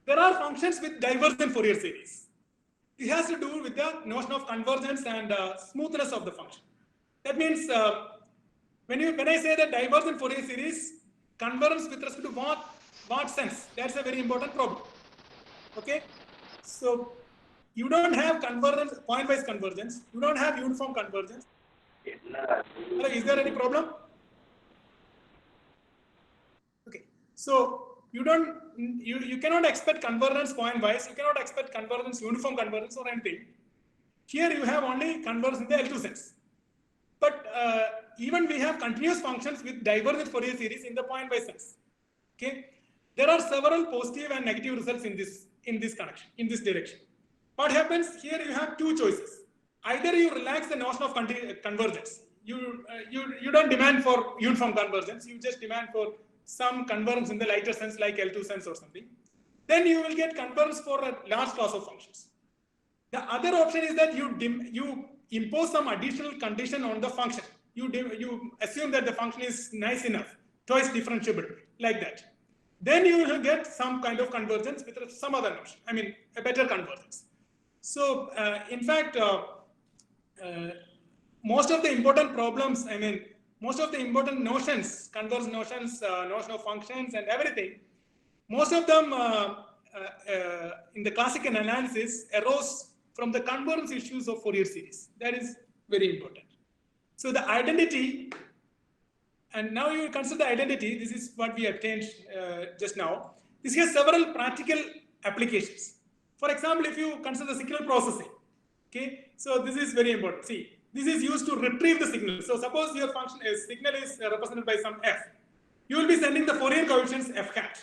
there are functions with divergent Fourier series. This has to do with the notion of convergence and smoothness of the function. That means when I say that divergent Fourier series, convergence with respect to what sense? That's a very important problem. Okay, so you don't have convergence, point-wise convergence. You don't have uniform convergence. Is there any problem? Okay, so you cannot expect convergence point-wise. You cannot expect convergence, uniform convergence, or anything. Here you have only convergence in the L2 sense. But even we have continuous functions with divergent Fourier series in the point-wise sense. Okay, there are several positive and negative results in this connection, in this direction. What happens here? You have two choices. Either you relax the notion of convergence. You don't demand for uniform convergence. You just demand for some convergence in the lighter sense, like L2 sense or something. Then you will get convergence for a large class of functions. The other option is that you impose some additional condition on the function. You assume that the function is nice enough, twice differentiable, like that. Then you will get some kind of convergence with some other notion. I mean, a better convergence. So, in fact, most of the important problems, I mean, most of the important notions, convergence notions, notion of functions and everything, most of them in the classical analysis arose from the convergence issues of Fourier series. That is very important. So the identity, and now you consider the identity, this is what we obtained just now. This has several practical applications. For example, if you consider signal processing, okay, so this is very important. See, this is used to retrieve the signal. So suppose your function is signal is represented by some f. You will be sending the Fourier coefficients f hat.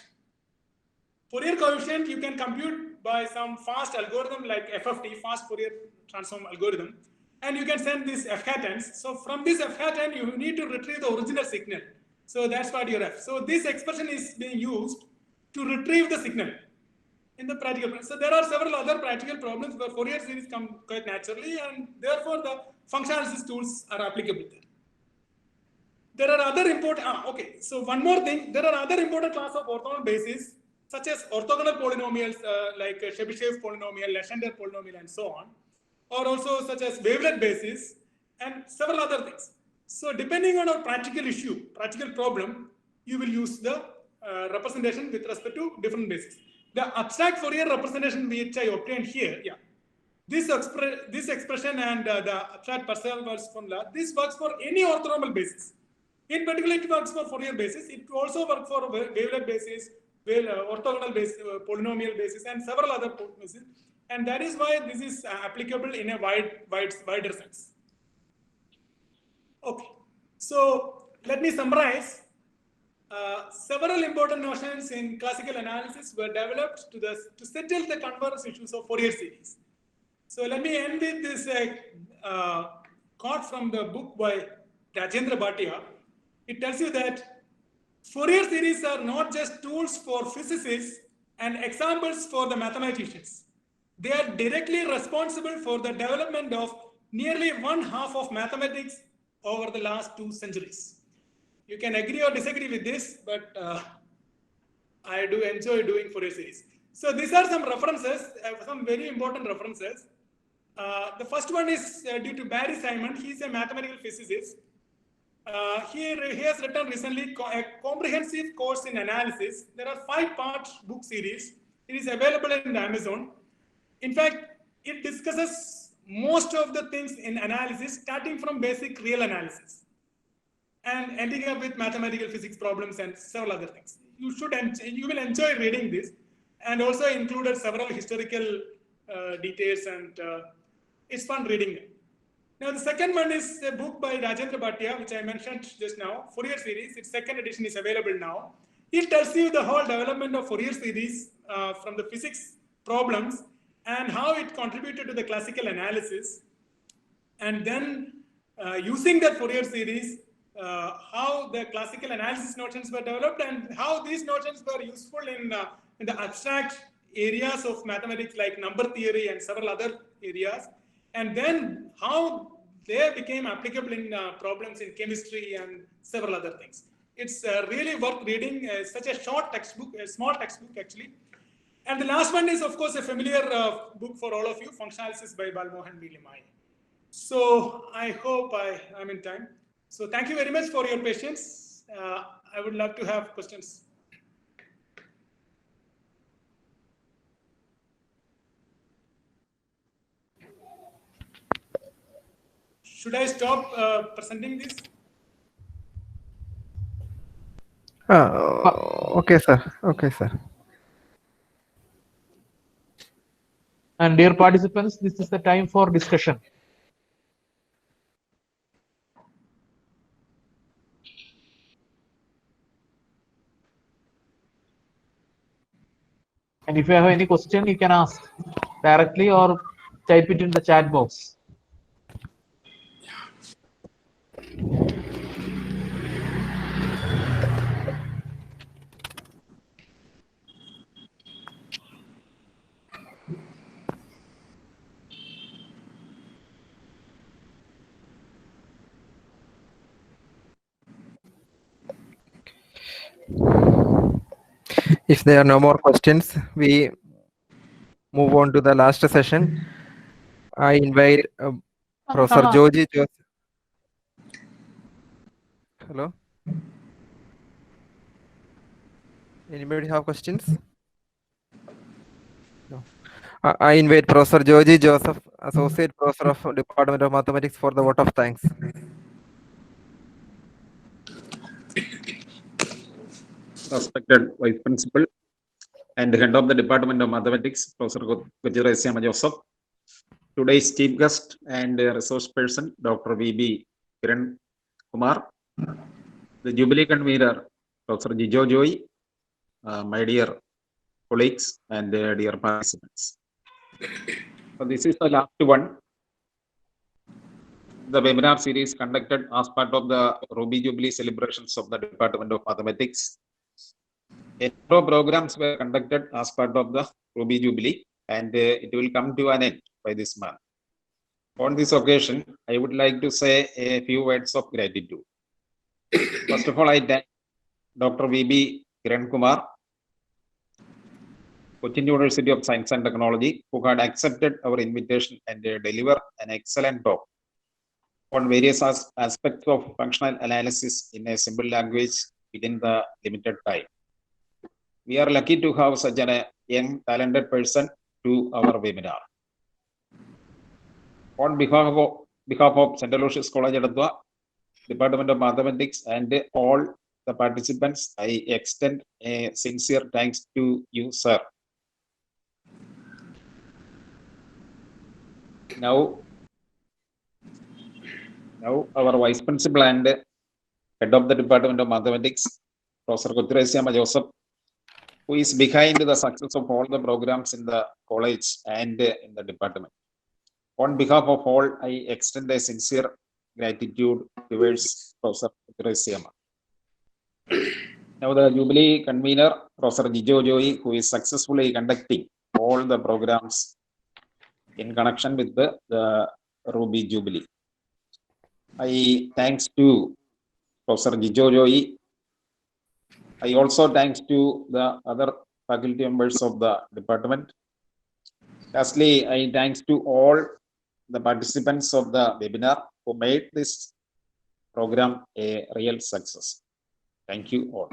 Fourier coefficient you can compute by some fast algorithm like FFT, fast Fourier transform algorithm, and you can send this f hat ends. So from this f hat end, you need to retrieve the original signal. So that's what your f. So this expression is being used to retrieve the signal in the practical. So there are several other practical problems where Fourier series come quite naturally, and therefore the function analysis tools are applicable there. There are other important, okay, so one more thing, there are other important class of orthogonal bases, such as orthogonal polynomials like Chebyshev polynomial, Legendre polynomial, and so on, or also such as wavelet bases, and several other things. So depending on our practical issue, practical problem, you will use the representation with respect to different bases. The abstract Fourier representation which I obtained here, yeah, this expression and the abstract Parseval's formula, this works for any orthonormal basis. In particular, it works for Fourier basis. It also works for wavelet basis, orthogonal basis, polynomial basis, and several other bases. And that is why this is applicable in a wider sense. Okay, so let me summarize. Several important notions in classical analysis were developed to settle the convergence issues of Fourier series. So let me end with this quote from the book by Rajendra Bhatia. It tells you that Fourier series are not just tools for physicists and examples for the mathematicians. They are directly responsible for the development of nearly one half of mathematics over the last 2 centuries. You can agree or disagree with this, but I do enjoy doing Fourier series. So these are some references, some very important references. The first one is due to Barry Simon. He's a mathematical physicist. He has written recently a comprehensive course in analysis. There are 5-part book series. It is available in Amazon. In fact, it discusses most of the things in analysis, starting from basic real analysis and ending up with mathematical physics problems and several other things. You will enjoy reading this, and also included several historical details, and it's fun reading them. Now, the second one is a book by Rajendra Bhatia, which I mentioned just now, Fourier series. Its second edition is available now. It tells you the whole development of Fourier series from the physics problems and how it contributed to the classical analysis. And then using that Fourier series, how the classical analysis notions were developed and how these notions were useful in the abstract areas of mathematics like number theory and several other areas. And then how they became applicable in problems in chemistry and several other things. It's really worth reading. Such a short textbook, a small textbook actually. And the last one is, of course, a familiar book for all of you, Function Analysis by Balmohan Limaye. So I hope I'm in time. So thank you very much for your patience. I would love to have questions. Should I stop presenting this? Okay, sir. Okay, sir. And dear participants, this is the time for discussion. And if you have any question, you can ask directly or type it in the chat box. If there are no more questions, we move on to the last session. I invite Professor Joji Joseph. Hello? Anybody have questions? No. I invite Professor Georgie Joseph, Associate Professor of Department of Mathematics, for the vote of thanks. Respected Vice Principal and Head of the Department of Mathematics, Professor Kochira S.M. Joseph, today's chief guest and resource person, Dr. V.B. Kiran Kumar, the Jubilee convener, Professor Jijo Joy, my dear colleagues and dear participants. So this is the last one. The webinar series conducted as part of the Ruby Jubilee celebrations of the Department of Mathematics. A number of programs were conducted as part of the Ruby Jubilee, and it will come to an end by this month. On this occasion, I would like to say a few words of gratitude. First of all, I thank Dr. V.B. Kiran Kumar, Cochin University of Science and Technology, who had accepted our invitation and deliver an excellent talk on various aspects of functional analysis in a simple language within the limited time. We are lucky to have such a young, talented person to our webinar. On behalf of St. Aloysius College, Edathua, Department of Mathematics, and all the participants, I extend a sincere thanks to you, sir. Now our Vice Principal and Head of the Department of Mathematics, Professor Kochira S.M. Joseph, who is behind the success of all the programs in the college and in the department. On behalf of all, I extend a sincere gratitude towards Professor Kochira S.M. Now the Jubilee convener, Professor Jijo Joy, who is successfully conducting all the programs in connection with the Ruby Jubilee. I thanks to Professor Jijo Joy. I also thanks to the other faculty members of the department. Lastly, I thanks to all the participants of the webinar who made this program a real success. Thank you all.